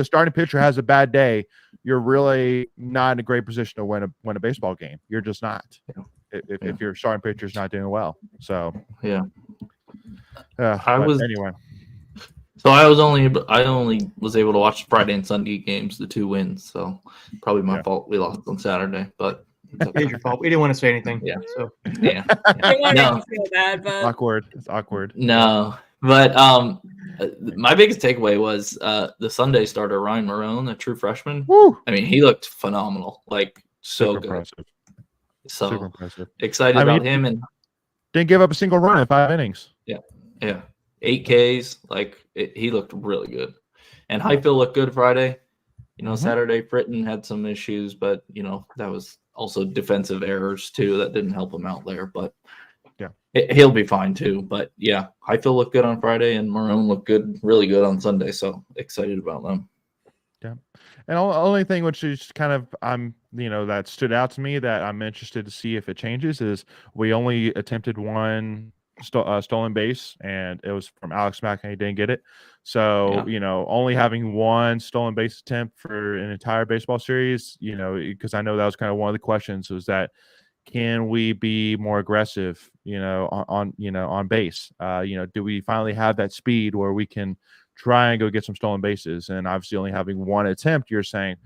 starting pitcher has a bad day, you're really not in a great position to win a baseball game. You're just not. Yeah. If your starting pitcher's not doing well. So Yeah. anyway. So I only was able to watch Friday and Sunday games, the 2 wins. So probably my fault. We lost on Saturday, but it's okay. It's your fault. We didn't want to say anything. Yeah. So Yeah. Don't want to No. make you feel bad, but Awkward. It's awkward. No, but my biggest takeaway was the Sunday starter Ryan Marone, a true freshman. Woo! I mean, he looked phenomenal, like so Super good. impressive. So Super impressive. excited about him, and didn't give up a single run in 5 innings. yeah, 8 Ks. He looked really good, and Highfield looked good Friday. Saturday Britton had some issues, but that was also defensive errors too that didn't help him out there. But yeah, he'll be fine too. But yeah, Highfield looked good on Friday, and Marone looked good, really good on Sunday. So excited about them. Yeah, and the only thing which is kind of that stood out to me that I'm interested to see if it changes is we only attempted one stolen base, and it was from Alex Mack, and he didn't get it. So only having one stolen base attempt for an entire baseball series, because I know that was kind of one of the questions, was that can we be more aggressive, on base? Do we finally have that speed where we can try and go get some stolen bases? And obviously only having one attempt, you're saying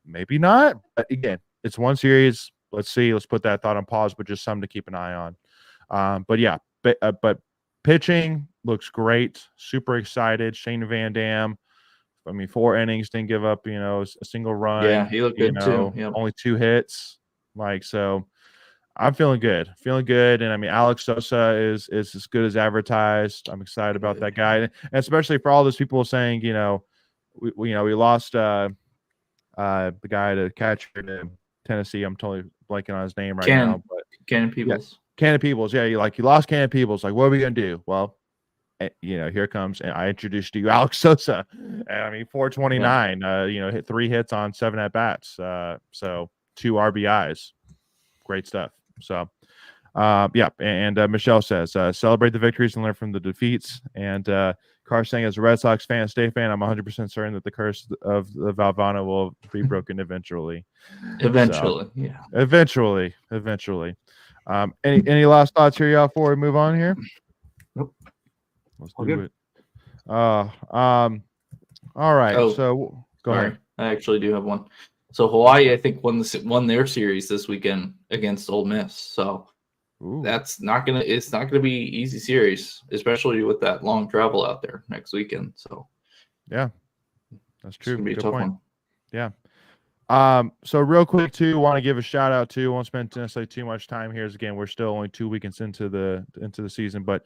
maybe not. But again, it's one series. Let's see. Let's put that thought on pause, but just something to keep an eye on. But pitching looks great. Super excited. Shane Van Dam, 4 innings, didn't give up, a single run. Yeah, he looked good too. Yep. Only 2 hits. So I'm feeling good. And Alex Sosa is as good as advertised. I'm excited about that guy. And especially for all those people saying, we lost the guy to catcher to Tennessee. I'm totally blanking on his name now. But Cannon Peebles. Cannon Peebles. Yeah, you lost Cannon Peebles. What are we going to do? Well, here comes, and I introduced you Alex Sosa. And 429, hit 3 hits on 7 at-bats. So 2 RBIs. Great stuff. So, and Michelle says, celebrate the victories and learn from the defeats. And Carr saying, as a Red Sox fan, State fan, I'm 100% certain that the curse of the Valvano will be broken eventually. Eventually. Any last thoughts here, y'all, before we move on here? Nope. Let's All do good. it. All right. Oh, so go ahead. I actually do have one. So Hawaii, I think, won their series this weekend against Ole Miss. So it's not gonna be easy series, especially with that long travel out there next weekend. So yeah, that's true. It's gonna be a Good tough point. one. Yeah. So real quick too, want to give a shout out to, won't spend necessarily too much time here, as again we're still only 2 weekends into the season, but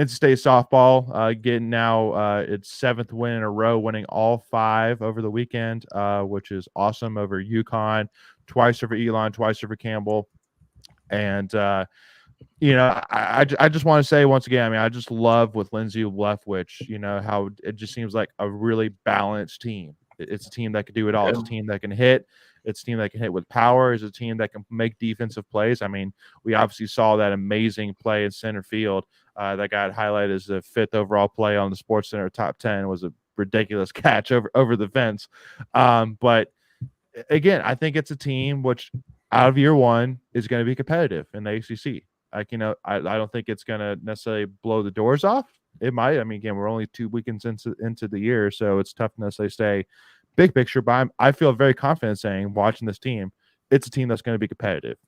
State softball getting now its 7th win in a row, winning all 5 over the weekend, which is awesome, over UConn, twice over Elon, twice over Campbell. And I just want to say once again, I just love with Lindsay Leftwich, how it just seems like a really balanced team. It's a team that can do it all. It's a team that can hit. It's a team that can hit with power. It's a team that can make defensive plays. We obviously saw that amazing play in center field that got highlighted as the 5th overall play on the Sports Center top 10. It was a ridiculous catch over the fence. But again, I think it's a team which out of year 1 is going to be competitive in the ACC. I don't think it's going to necessarily blow the doors off. It might. Again, we're only 2 weekends into the year, so it's tough to necessarily say big picture. But I feel very confident saying, watching this team, it's a team that's going to be competitive.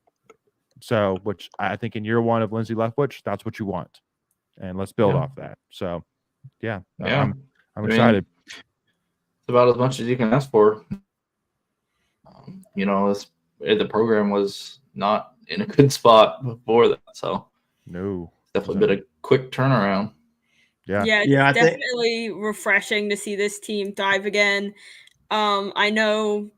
So, which I think in year 1 of Lindsay Leftwich, that's what you want, and let's build off that. So, I'm excited. It's about as much as you can ask for. The program was not in a good spot before that, so no, definitely been a quick turnaround. Yeah, it's definitely refreshing to see this team thrive again. I know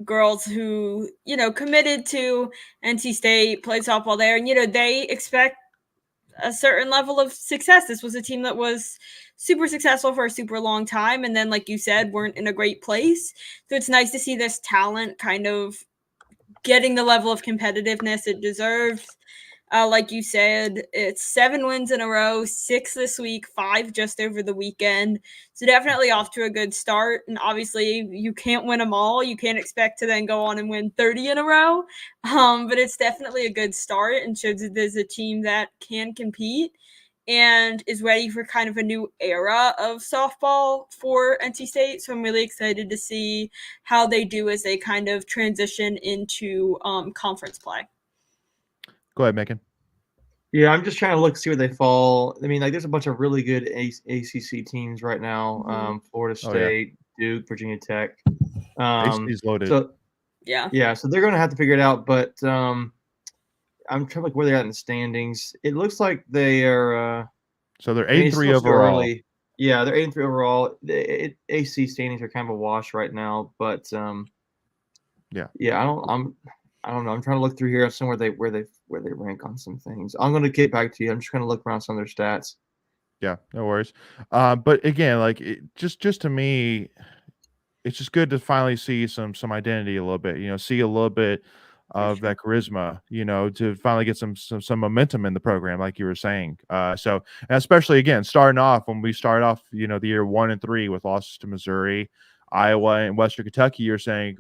girls who, committed to NC State, played softball there, and, they expect a certain level of success. This was a team that was super successful for a super long time, and then, like you said, weren't in a great place. So it's nice to see this talent kind of getting the level of competitiveness it deserves. Like you said, it's 7 wins in a row, 6 this week, 5 just over the weekend. So definitely off to a good start. And obviously, you can't win them all. You can't expect to then go on and win 30 in a row. But it's definitely a good start and shows that there's a team that can compete and is ready for kind of a new era of softball for NC State. So I'm really excited to see how they do as they kind of transition into conference play. Go ahead, Macon. Yeah, I'm just trying to see where they fall. I mean, like, there's a bunch of really good ACC teams right now. Florida State, Duke, Virginia Tech. ACC's loaded. So yeah, so they're going to have to figure it out. But I'm trying to look where they're at in the standings. It looks like they are. So they're 8-3 overall. Yeah, they're 8-3 overall. The AC standings are kind of a wash right now, but I don't know. I'm trying to look through here and see where they rank on some things. I'm going to get back to you. I'm just going to look around some of their stats. Yeah, no worries. But again, like just to me, it's just good to finally see some identity a little bit. See a little bit of that charisma. To finally get some momentum in the program, like you were saying. So and especially again, starting off when we start off, the year 1-3 with losses to Missouri, Iowa, and Western Kentucky, you're saying,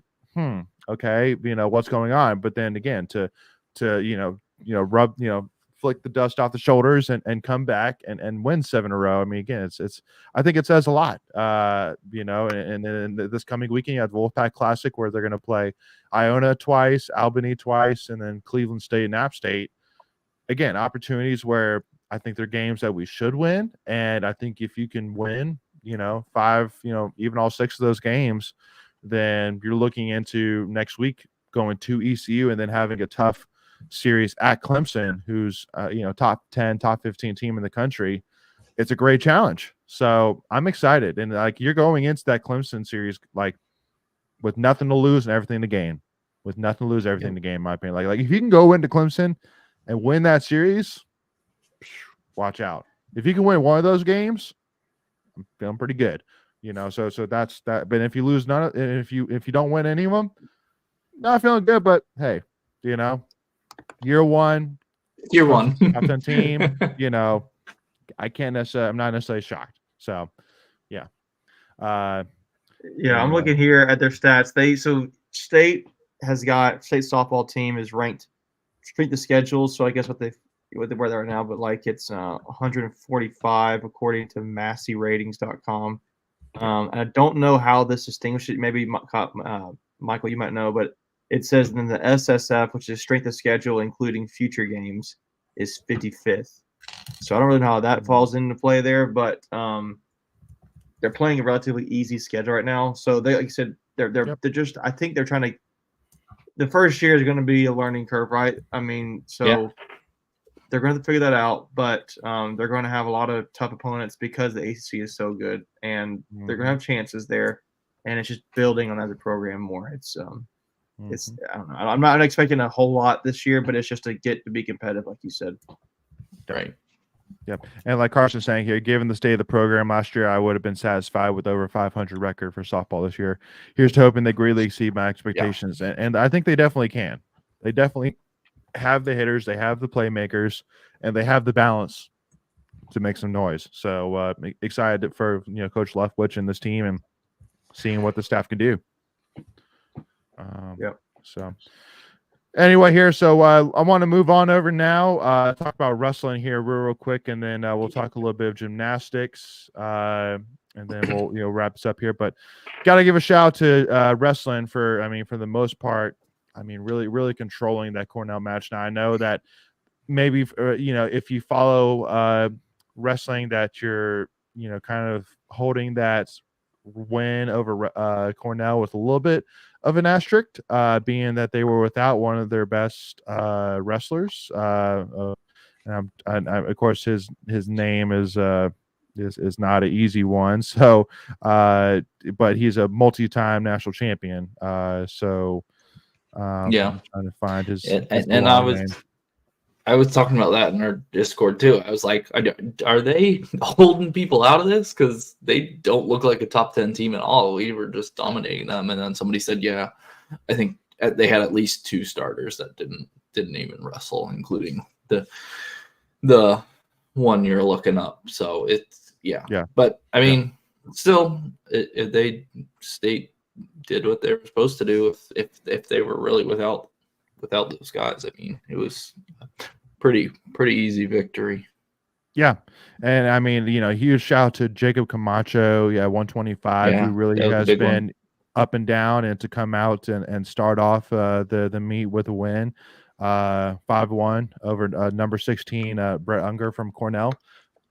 okay, what's going on? But then again, to rub, flick the dust off the shoulders and come back and win 7 in a row. I mean, again, it's I think it says a lot. And then this coming weekend you have the Wolfpack Classic where they're going to play Iona twice, Albany twice, and then Cleveland State and App State. Again, opportunities where I think they're games that we should win, and I think if you can win, 5, even all 6 of those games, then you're looking into next week going to ECU and then having a tough series at Clemson, who's top 10, top 15 team in the country. It's a great challenge. So I'm excited. And like you're going into that Clemson series like with nothing to lose and everything to gain. With nothing to lose, everything to gain, in my opinion. Like if you can go into Clemson and win that series, watch out. If you can win one of those games, I'm feeling pretty good. So that's that. But if you lose none of, if you don't win any of them, not feeling good. But hey, year one, top 10 team. I can't necessarily. I'm not necessarily shocked. So, yeah. I'm looking here at their stats. State softball team is ranked strength of schedule. So I guess where they are now, but like it's 145 according to MasseyRatings.com. And I don't know how this distinguishes. Maybe Michael, you might know, but it says then the SSF, which is strength of schedule including future games, is 55th. So I don't really know how that falls into play there, but they're playing a relatively easy schedule right now. So they, like I said, they're just. I think they're trying to. The first year is going to be a learning curve, right? I mean, they're going to figure that out, but they're going to have a lot of tough opponents because the ACC is so good, and they're going to have chances there, and it's just building on as a program more. It's I don't know. I'm not expecting a whole lot this year, but it's just to get to be competitive, like you said. Right. Yep. And like Carson's saying here, given the state of the program last year, I would have been satisfied with over 500 record for softball this year. Here's to hoping they greatly exceed my expectations. And I think they definitely can. They definitely have the hitters, they have the playmakers, and they have the balance to make some noise. So excited for Coach Leftwich and this team and seeing what the staff can do. So anyway, here, so I want to move on over now. Talk about wrestling here real quick, and then we'll talk a little bit of gymnastics, and then we'll wrap this up here. But got to give a shout out to wrestling for the most part. Really controlling that Cornell match. Now I know that maybe if you follow wrestling, that you're kind of holding that win over Cornell with a little bit of an asterisk, being that they were without one of their best wrestlers. And of course, his name is not an easy one. So, but he's a multi-time national champion. I'm trying to find his. I was talking about that in our Discord too. I was like, are they holding people out of this? Because they don't look like a top 10 team at all. We were just dominating them. And then somebody said, I think they had at least 2 starters that didn't even wrestle, including the one you're looking up. So it's yeah. But I mean, still, they state did what they were supposed to do if they were really without those guys. I mean, it was a pretty easy victory. Yeah. And I mean, huge shout out to Jacob Camacho, 125, who really has been up and down, and to come out and start off the meet with a win, 5-1 over number 16, Brett Unger from Cornell.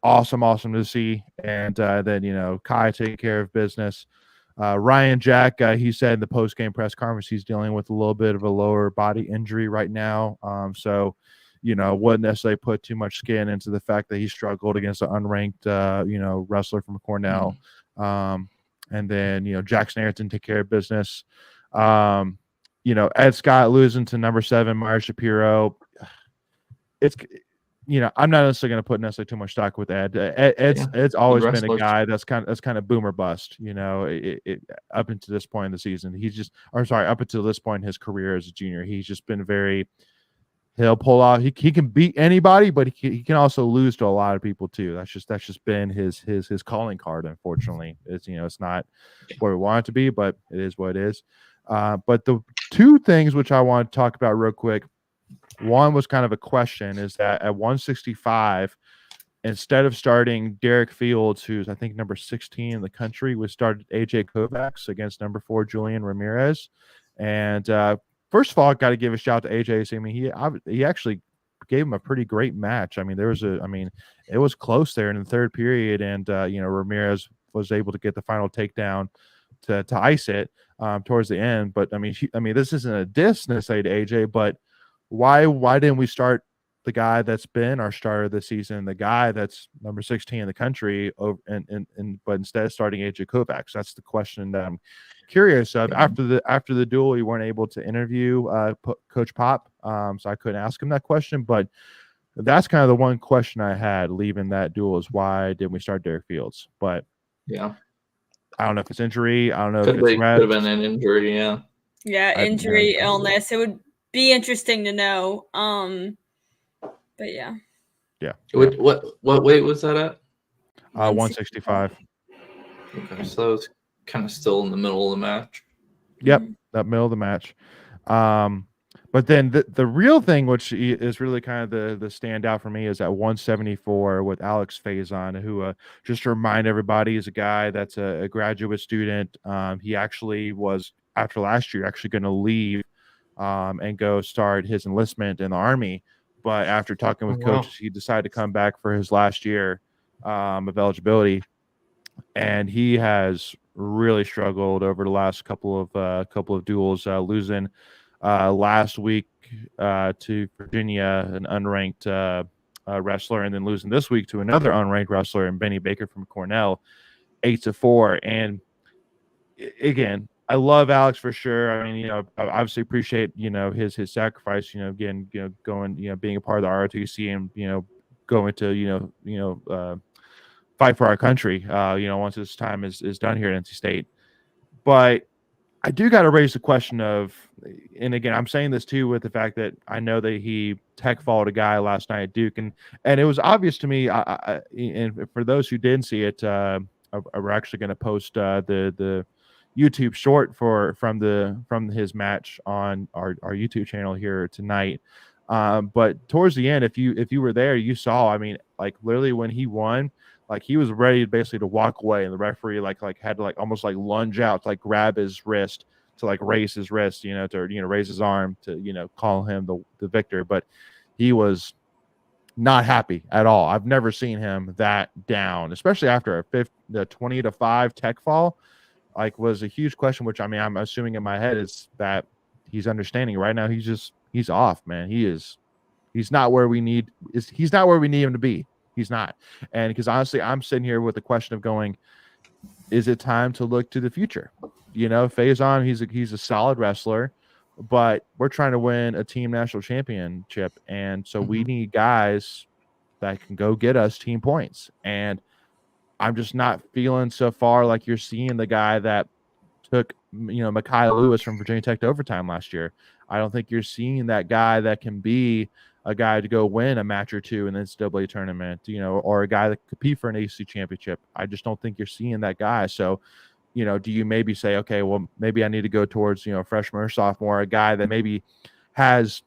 Awesome to see. And then, Kai taking care of business. Ryan Jack, he said in the post-game press conference he's dealing with a little bit of a lower body injury right now. So wouldn't necessarily put too much skin into the fact that he struggled against an unranked, wrestler from Cornell. And then, Jackson Ayrton take care of business. Ed Scott losing to number 7, Meyer Shapiro. I'm not necessarily going to put necessarily too much stock with Ed. Ed's always been a guy that's kind of boomer bust. Up until this point in the season, up until this point in his career as a junior, he's just been very. He'll pull out. He can beat anybody, but he can also lose to a lot of people too. That's just been his calling card. Unfortunately, it's not where we want it to be, but it is what it is. But the two things which I want to talk about real quick. One was kind of a question, is that at 165, instead of starting Derek Fields, who's I think number 16 in the country, we started AJ Kovacs against number 4 Julian Ramirez. And first of all, I got to give a shout out to AJ. I mean, he actually gave him a pretty great match. I mean, it was close there in the third period, and Ramirez was able to get the final takedown to ice it towards the end. But I mean, this isn't a diss necessarily to AJ, but why didn't we start the guy that's been our starter this season, the guy that's number 16 in the country, but instead of starting AJ Kovacs? That's the question that I'm curious of. After the duel, we weren't able to interview Coach Pop, so I couldn't ask him that question. But that's kind of the one question I had leaving that duel, is why didn't we start Derek Fields? But yeah, I don't know if it's injury. I don't know if it's rest. Could have been an injury. Yeah, injury, illness. It would be interesting to know. But yeah. What weight was that at? 165. Okay, so it's kind of still in the middle of the match. Yep, that middle of the match. But then the real thing, which is really kind of the standout for me, is at 174 with Alex Faison, who just to remind everybody is a guy that's a graduate student. He actually was, after last year, actually going to leave and go start his enlistment in the Army. But after talking with coaches, he decided to come back for his last year of eligibility. And he has really struggled over the last couple of duels, losing last week to Virginia, an unranked wrestler, and then losing this week to another unranked wrestler, and Benny Baker from Cornell, 8-4. And again, I love Alex for sure. I mean, I obviously appreciate, his sacrifice, again, going, being a part of the ROTC, and, going to, fight for our country, once this time is done here at NC State. But I do got to raise the question of, and again, I'm saying this too with the fact that I know that he tech followed a guy last night at Duke, and it was obvious to me. And for those who didn't see it, we're actually going to post the YouTube short from his match on our YouTube channel here tonight. But towards the end, if you were there, you saw, I mean, like literally when he won, like he was ready basically to walk away, and the referee like had to almost lunge out to grab his wrist, to raise his wrist, to raise his arm to call him the victor. But he was not happy at all. I've never seen him that down, especially after the 20-5 tech fall. Was a huge question, which I mean, I'm assuming in my head is that he's understanding right now. He's off, man. He's not where we need. He's not where we need him to be. He's not. And because honestly, I'm sitting here with the question of going, is it time to look to the future? Faison, he's a solid wrestler, but we're trying to win a team national championship, and so we need guys that can go get us team points. And I'm just not feeling so far like you're seeing the guy that took, Mekhi Lewis from Virginia Tech to overtime last year. I don't think you're seeing that guy that can be a guy to go win a match or two in the NCAA tournament, or a guy that could compete for an ACC championship. I just don't think you're seeing that guy. So, do you maybe say, okay, well, maybe I need to go towards, freshman or sophomore, a guy that maybe has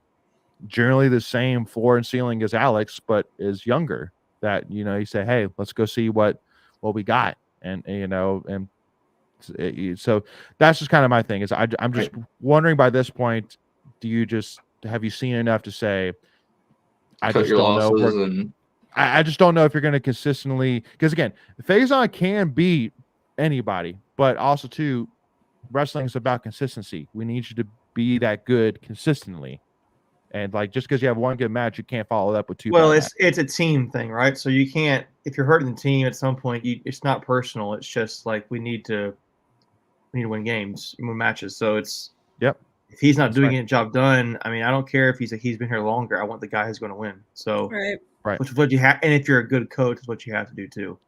generally the same floor and ceiling as Alex, but is younger, that, you say, hey, let's go see what we got. And so that's just kind of my thing is I'm just wondering by this point, have you seen enough to say, I just don't know. I just don't know if you're going to consistently, because again, Faison can beat anybody, but also too, wrestling is about consistency. We need you to be that good consistently. And like, just because you have one good match, you can't follow up with two. Well, it's a team thing, right? So you can't, if you're hurting the team at some point, it's not personal. It's just like we need to win games, win matches. So it's if he's not doing a job done, I mean, I don't care if he's been here longer. I want the guy who's going to win. So right, which is what you have, and if you're a good coach, it's what you have to do too.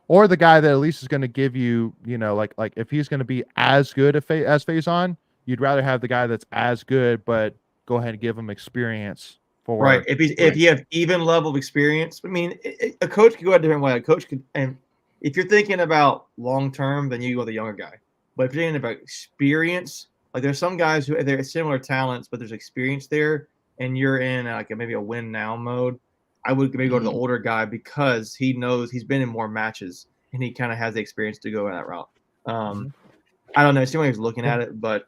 Or the guy that at least is going to give you, like if he's going to be as good as Faison, you'd rather have the guy that's as good, but go ahead and give him experience for right. If you have even level of experience, I mean, a coach could go a different way. A coach could, and if you're thinking about long term, then you go with the younger guy. But if you're thinking about experience, like there's some guys who they're similar talents, but there's experience there, and you're in maybe a win now mode. I would maybe go to the older guy because he knows he's been in more matches and he kind of has the experience to go in that route. I don't know. See when he was looking at it, but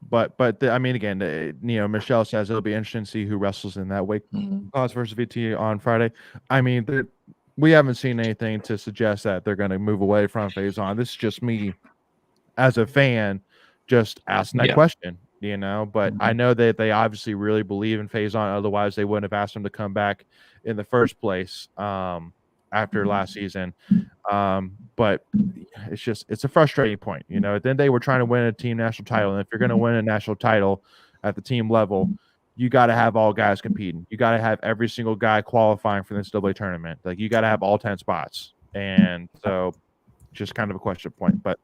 But I mean, again, Michelle says it'll be interesting to see who wrestles in that Wake Class versus VT on Friday. I mean, we haven't seen anything to suggest that they're going to move away from Faison. This is just me as a fan just asking that question, but I know that they obviously really believe in Faison. Otherwise, they wouldn't have asked him to come back in the first place after last season. But it's a frustrating point. At the end of the day, we're trying to win a team national title. And if you're going to win a national title at the team level, you got to have all guys competing. You got to have every single guy qualifying for the NCAA tournament. Like, you got to have all 10 spots. And so just kind of a question point. But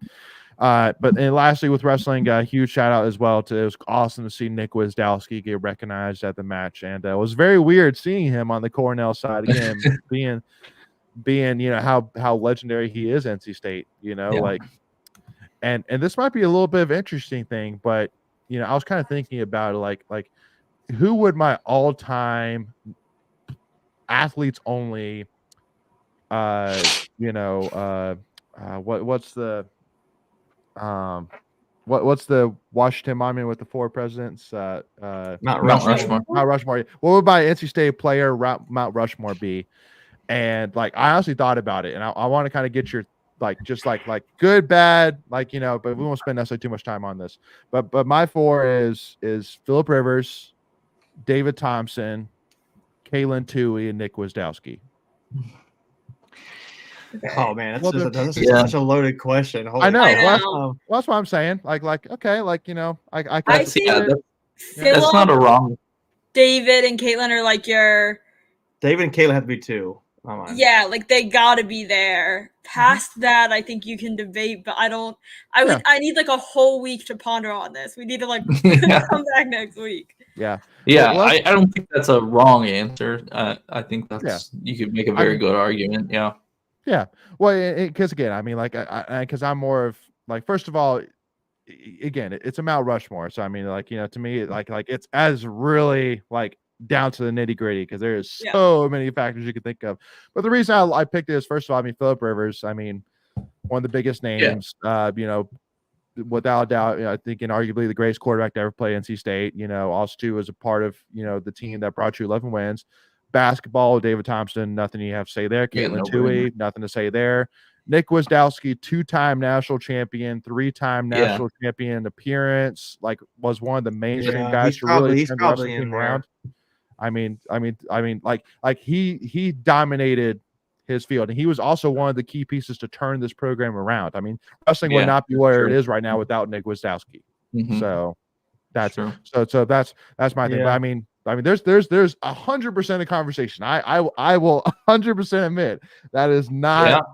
lastly, with wrestling, a huge shout out as well it was awesome to see Nick Wisdowski get recognized at the match. And it was very weird seeing him on the Cornell side again, being how legendary he is NC State, like, and this might be a little bit of an interesting thing, but I was kind of thinking about it, like who would my all-time athletes only what's the Washington monument with the 4 presidents? Mount Rushmore. Mount Rushmore. What would my NC State player Mount Rushmore be? And like, I honestly thought about it, and I want to kind of get your just good, bad, but we won't spend necessarily too much time on this. But my 4 is Phillip Rivers, David Thompson, Kalen Toohey, and Nick Wisdowski. Oh man, that's such a loaded question. I know. Well, that's what I'm saying. I see that's not a wrong. David and Caitlin are like your. David and Caitlin have to be 2. Yeah, like they gotta be there. Past that, I think you can debate, but I need like a whole week to ponder on this. We need to come back next week. Yeah. Well, I don't think that's a wrong answer. I think that's you could make a very good argument. Yeah. Yeah. Well, because again, I mean, because I'm more of first of all, again, it's a Mount Rushmore. So I mean, to me, it's as really down to the nitty gritty, because there's so many factors you could think of. But the reason I picked it is, first of all, I mean, Phillip Rivers, I mean, one of the biggest names, without a doubt, I think, and arguably the greatest quarterback to ever play NC State. Also too was a part of, the team that brought you 11 wins. Basketball, David Thompson, nothing you have to say there. Caitlin Toohey, nothing to say there. Nick Wisdowski, 2-time national champion, 3-time national champion appearance, was one of the mainstream guys to really turn the wrestling team around. I mean, he dominated his field, and he was also one of the key pieces to turn this program around. I mean, wrestling would not be where it is right now without Nick Wisdowski. So that's so that's my thing. But I mean, there's 100% of conversation. I will 100% admit that is not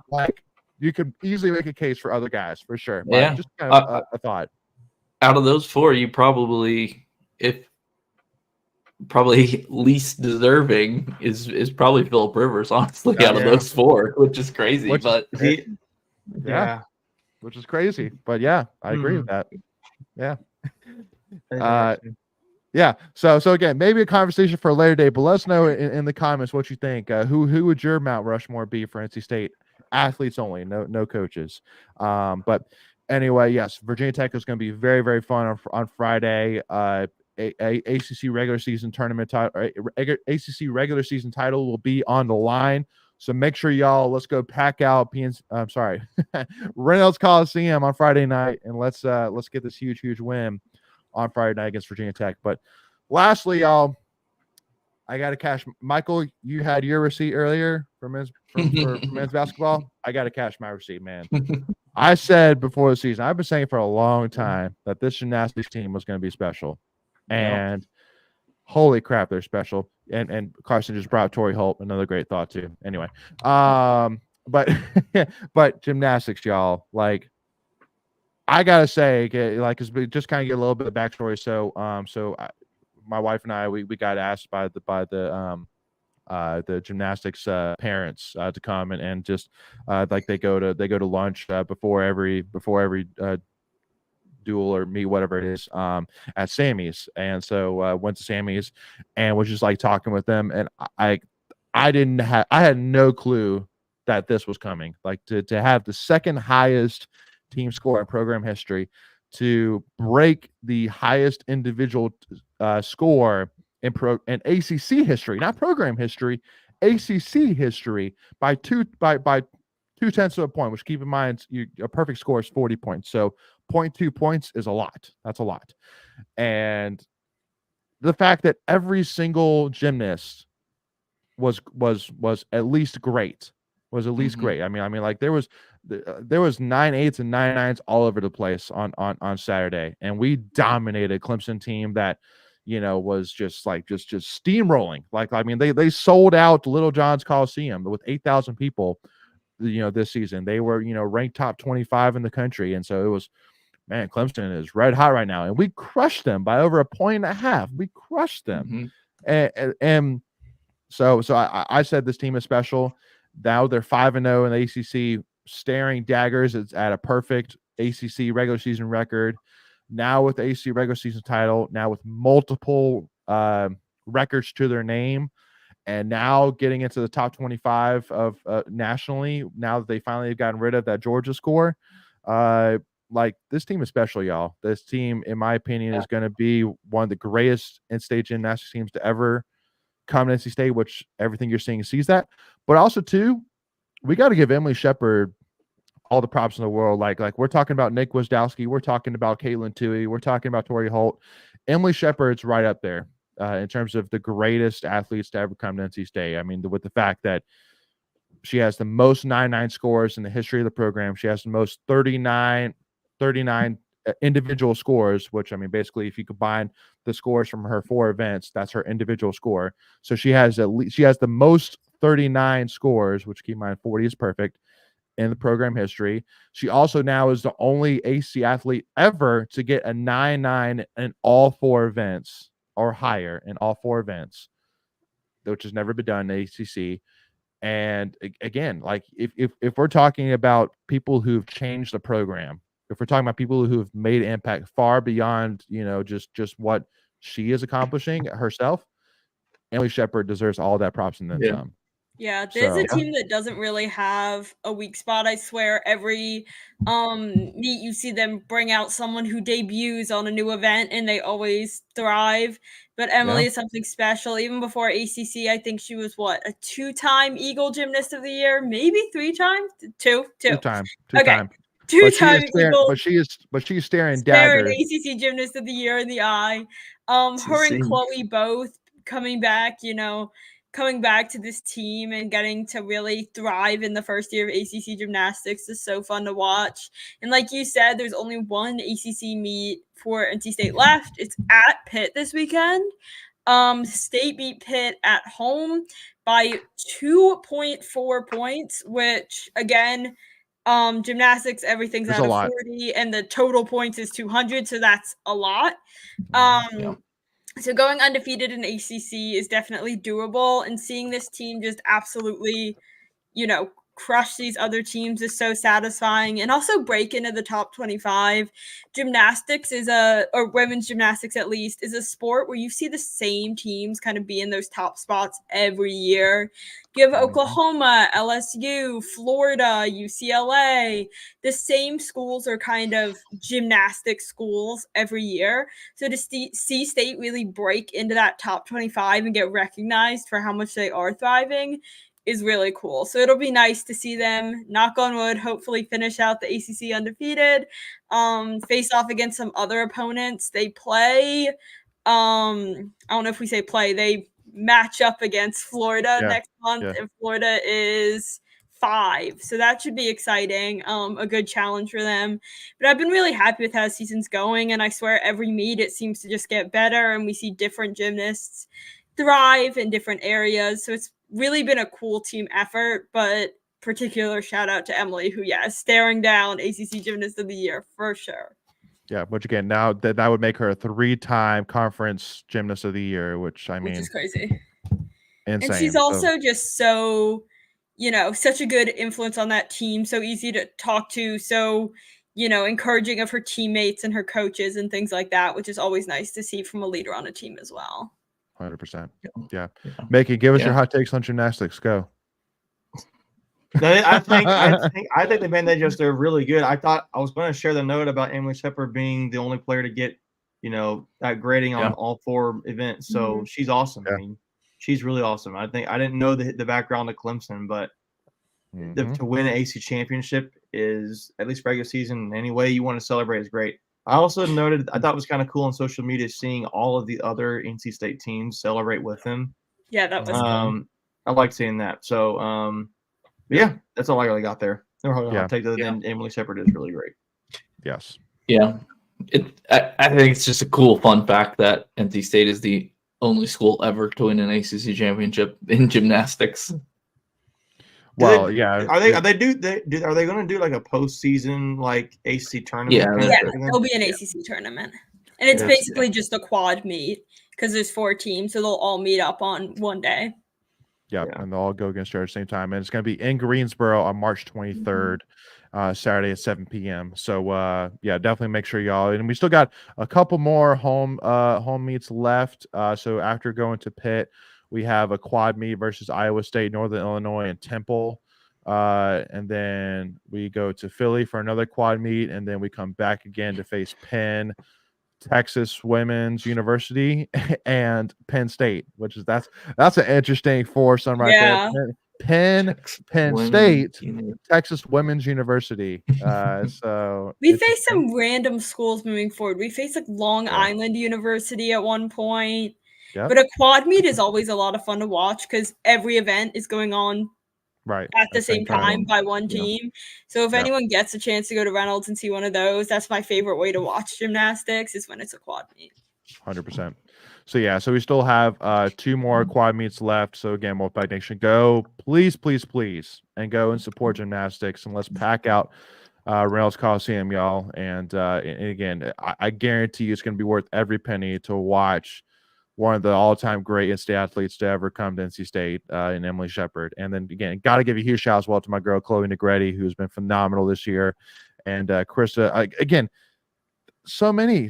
you could easily make a case for other guys for sure. But just kind of a thought. out of those four, you probably least deserving is probably Philip Rivers, honestly, out of those four, which is crazy. Which but yeah. which is crazy. But yeah, I agree with that. Yeah. Yeah. So again, maybe a conversation for a later date, but let us know in the comments what you think. Who would your Mount Rushmore be for NC State? Athletes only, no coaches. But anyway, yes, Virginia Tech is going to be very, very fun on Friday. ACC regular season tournament title, ACC regular season title will be on the line. So make sure y'all, let's go pack out Reynolds Coliseum on Friday night, and let's get this huge win on Friday night against Virginia Tech. But lastly, y'all, I got to cash. Michael, you had your receipt earlier for men's basketball. I got to cash my receipt, man. I said before the season, I've been saying for a long time that this gymnastics team was going to be special, and holy crap, they're special. And Carson just brought Torrey Holt, another great thought too. Anyway, but gymnastics, y'all, like, I gotta say, like, just kind of get a little bit of backstory. So, my wife and I, we got asked by the gymnastics parents to come and just like they go to lunch before every duel or meet, whatever it is, at Sammy's. And so went to Sammy's and was just like talking with them, and I had no clue that this was coming. Like, to have the second highest team score in program history, to break the highest individual score in ACC history, not program history, ACC history, by 2/10 of a point. Which, keep in mind, a perfect score is 40 points. So 0.2 points is a lot. That's a lot. And the fact that every single gymnast was at least great. Was at least great. I mean, like, there was 9.8s and 9.9s all over the place on Saturday, and we dominated Clemson team that, was just steamrolling. Like, I mean, they sold out Little John's Coliseum with 8,000 people, this season. They were, ranked top 25 in the country, and so it was, man, Clemson is red hot right now, and we crushed them by over 1.5 points. We crushed them, and so I said this team is special. Now they're 5-0 in the ACC, staring daggers. It's at a perfect ACC regular season record. Now with the ACC regular season title, now with multiple records to their name, and now getting into the top 25 of nationally. Now that they finally have gotten rid of that Georgia score, like, this team is special, y'all. This team, in my opinion, is going to be one of the greatest in-state gymnastics teams to ever come to NC State, which everything you're seeing sees that. But also, too, we got to give Emily Shepard all the props in the world. Like we're talking about Nick Wisdowski, we're talking about Caitlin Toohey, we're talking about Torrey Holt. Emily Shepard's right up there in terms of the greatest athletes to ever come to NC State. I mean, with the fact that she has the most 9.9 scores in the history of the program. She has the most 39 individual scores, which, I mean, basically, if you combine the scores from her 4 events, that's her individual score. So she has the most 39 scores, which, keep in mind, 40 is perfect in the program history. She also now is the only AC athlete ever to get a 9.9 in all 4 events or higher in all 4 events, which has never been done in the ACC. And again, like, if we're talking about people who've changed the program, if we're talking about people who've made impact far beyond, just what she is accomplishing herself, Emily Shepard deserves all that props and then some. Yeah, there's a team that doesn't really have a weak spot. I swear, every meet you see them bring out someone who debuts on a new event, and they always thrive. But Emily is something special. Even before ACC, I think she was a 2-time Eagle Gymnast of the Year, maybe 3 times, 2 2-time. Okay. 2-time Eagle. But she's staring daggers. ACC Gymnast of the Year in the eye. Her and Chloe both coming back, coming back to this team and getting to really thrive in the first year of ACC gymnastics is so fun to watch. And like you said, there's only one ACC meet for NC State left. It's at Pitt this weekend. State beat Pitt at home by 2.4 points, which, again, Gymnastics, everything's There's out a of lot. 40, and the total points is 200, so that's a lot. Yeah. So going undefeated in ACC is definitely doable, and seeing this team just absolutely, crush these other teams is so satisfying, and also break into the top 25. Gymnastics or women's gymnastics at least, is a sport where you see the same teams kind of be in those top spots every year. You have Oklahoma, LSU, Florida, UCLA. The same schools are kind of gymnastics schools every year. So to see State really break into that top 25 and get recognized for how much they are thriving is really cool. So it'll be nice to see them, knock on wood, hopefully finish out the ACC undefeated, face off against some other opponents. They play, I don't know if we say play, they match up against Florida next month, and Florida is 5. So that should be exciting, a good challenge for them. But I've been really happy with how the season's going, and I swear every meet it seems to just get better, and we see different gymnasts thrive in different areas. So it's really been a cool team effort, but particular shout out to Emily, who is staring down ACC Gymnast of the Year for sure. Yeah, which again, now that would make her a 3-time conference gymnast of the year, which is crazy. Insane. And she's also just so, such a good influence on that team, so easy to talk to, so, encouraging of her teammates and her coaches and things like that, which is always nice to see from a leader on a team as well. 100%. Yeah. Mickey, give us your hot takes on gymnastics. Go. I think the bandages are really good. I thought I was going to share the note about Emily Shepard being the only player to get, that grading on all 4 events. So she's awesome. I mean, she's really awesome. I didn't know the background of Clemson, but to win an AC championship is, at least regular season, any way you want to celebrate is great. I also noted, I thought it was kind of cool on social media seeing all of the other NC State teams celebrate with him. Yeah, that was cool. I like seeing that. So, yeah, that's all I really got there. I'll take that. Then Emily Shepard is really great. Yes. Yeah. I think it's just a cool fun fact that NC State is the only school ever to win an ACC championship in gymnastics. Well, Are they going to do like a postseason like ACC tournament? Yeah, there'll be an ACC tournament, and it's basically just a quad meet because there's 4 teams, so they'll all meet up on one day. Yeah, and they'll all go against each other at the same time, and it's going to be in Greensboro on March 23rd, Saturday at 7 p.m. So definitely make sure y'all. And we still got a couple more home meets left. So after going to Pitt, we have a quad meet versus Iowa State, Northern Illinois, and Temple. And then we go to Philly for another quad meet, and then we come back again to face Penn, Texas Women's University, and Penn State, which is that's an interesting foursome right there. Penn State, Texas Women's University. So we face some random schools moving forward. We face like Long Island University at one point. Yep. But a quad meet is always a lot of fun to watch because every event is going on at the same time by one team. So if anyone gets a chance to go to Reynolds and see one of those, that's my favorite way to watch gymnastics is when it's a quad meet. 100%. So we still have 2 more quad meets left. So again, Wolfpack Nation, go please, and go and support gymnastics, and let's pack out Reynolds Coliseum, y'all. And again, I guarantee you it's going to be worth every penny to watch one of the all-time great in-state athletes to ever come to NC State, in Emily Shepard. And then again, got to give a huge shout as well to my girl Chloe Negretti, who's been phenomenal this year, and Krista. Again, so many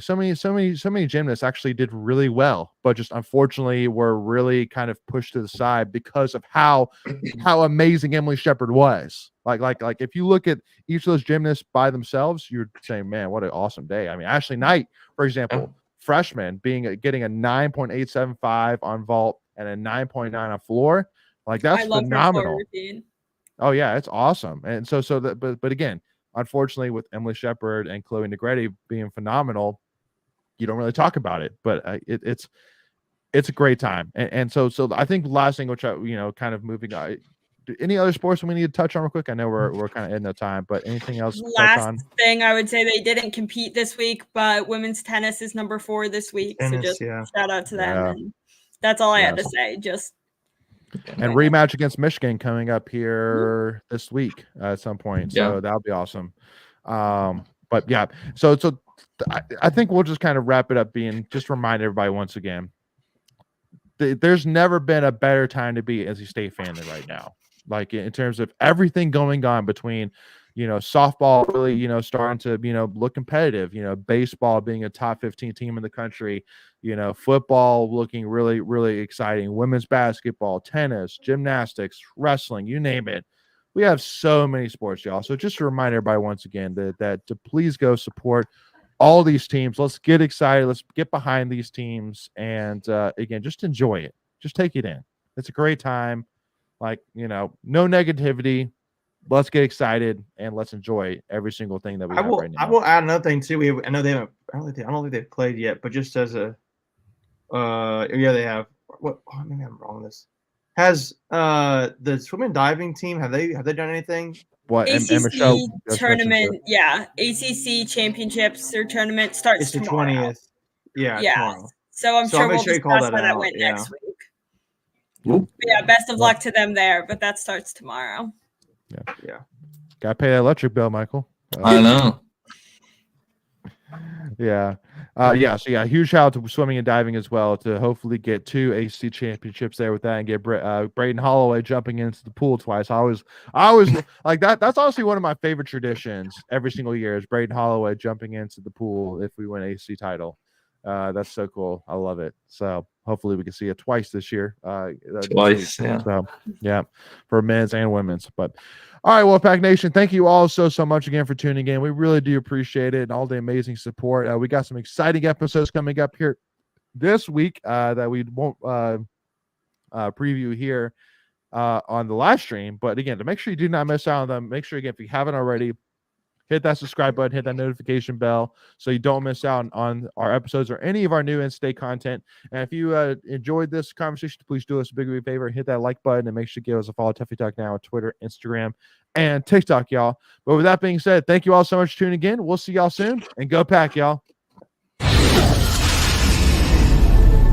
gymnasts actually did really well, but just unfortunately were really kind of pushed to the side because of how amazing Emily Shepard was. Like if you look at each of those gymnasts by themselves, you're saying, man, what an awesome day. I mean, Ashley Knight, for example. Freshman getting a 9.875 on vault and a 9.9 on floor, like that's phenomenal. Oh yeah, it's awesome. And but again, unfortunately, with Emily Shepard and Chloe Negretti being phenomenal, you don't really talk about it. But it's a great time. And so I think the last thing, which kind of moving on. Any other sports we need to touch on real quick? I know we're kind of in no time, but anything else? Last thing I would say, they didn't compete this week, but women's tennis is number 4 this week. So just shout out to them. And that's all I had to say. Just And rematch against Michigan coming up here this week at some point. So that'll be awesome. But yeah, so I think we'll just kind of wrap it up being just remind everybody once again, there's never been a better time to be as a State fan than right now. Like in terms of everything going on between, softball really, starting to, look competitive, baseball being a top 15 team in the country, football looking really, really exciting, women's basketball, tennis, gymnastics, wrestling, you name it. We have so many sports, y'all. So just to remind everybody once again that to please go support all these teams. Let's get excited. Let's get behind these teams. And again, just enjoy it. Just take it in. It's a great time. Like, no negativity. Let's get excited and let's enjoy every single thing that we have right now. I will add another thing too. I know they haven't. I don't think they've played yet, but just as a, they have. What? Oh, maybe I'm wrong. This has the swimming diving team. Have they done anything? What? ACC tournament? Yeah, ACC championships or tournament starts. It's the tomorrow. 20th. Yeah. Tomorrow. So I'm sure we'll sure discuss how that that went next week. Ooh. Yeah, best of luck to them there, but that starts tomorrow. Yeah. Gotta pay that electric bill, Michael. I know. Yeah. So huge shout out to swimming and diving as well to hopefully get 2 ACC championships there with that and get Braden Holloway jumping into the pool twice. I always like that. That's honestly one of my favorite traditions every single year is Braden Holloway jumping into the pool if we win ACC title. That's so cool. I love it. So hopefully we can see it twice this year. Twice, yeah. So yeah, for men's and women's. But all right, Wolfpack Nation, thank you all so much again for tuning in. We really do appreciate it and all the amazing support. We got some exciting episodes coming up here this week that we won't preview here on the live stream. But again, to make sure you do not miss out on them, make sure again if you haven't already, hit that subscribe button, hit that notification bell so you don't miss out on our episodes or any of our new in-state content. And if you enjoyed this conversation, please do us a big favor and hit that like button and make sure to give us a follow. Tuffy Talk Now on Twitter, Instagram, and TikTok, y'all. But with that being said, thank you all so much for tuning in. We'll see y'all soon, and go Pack, y'all.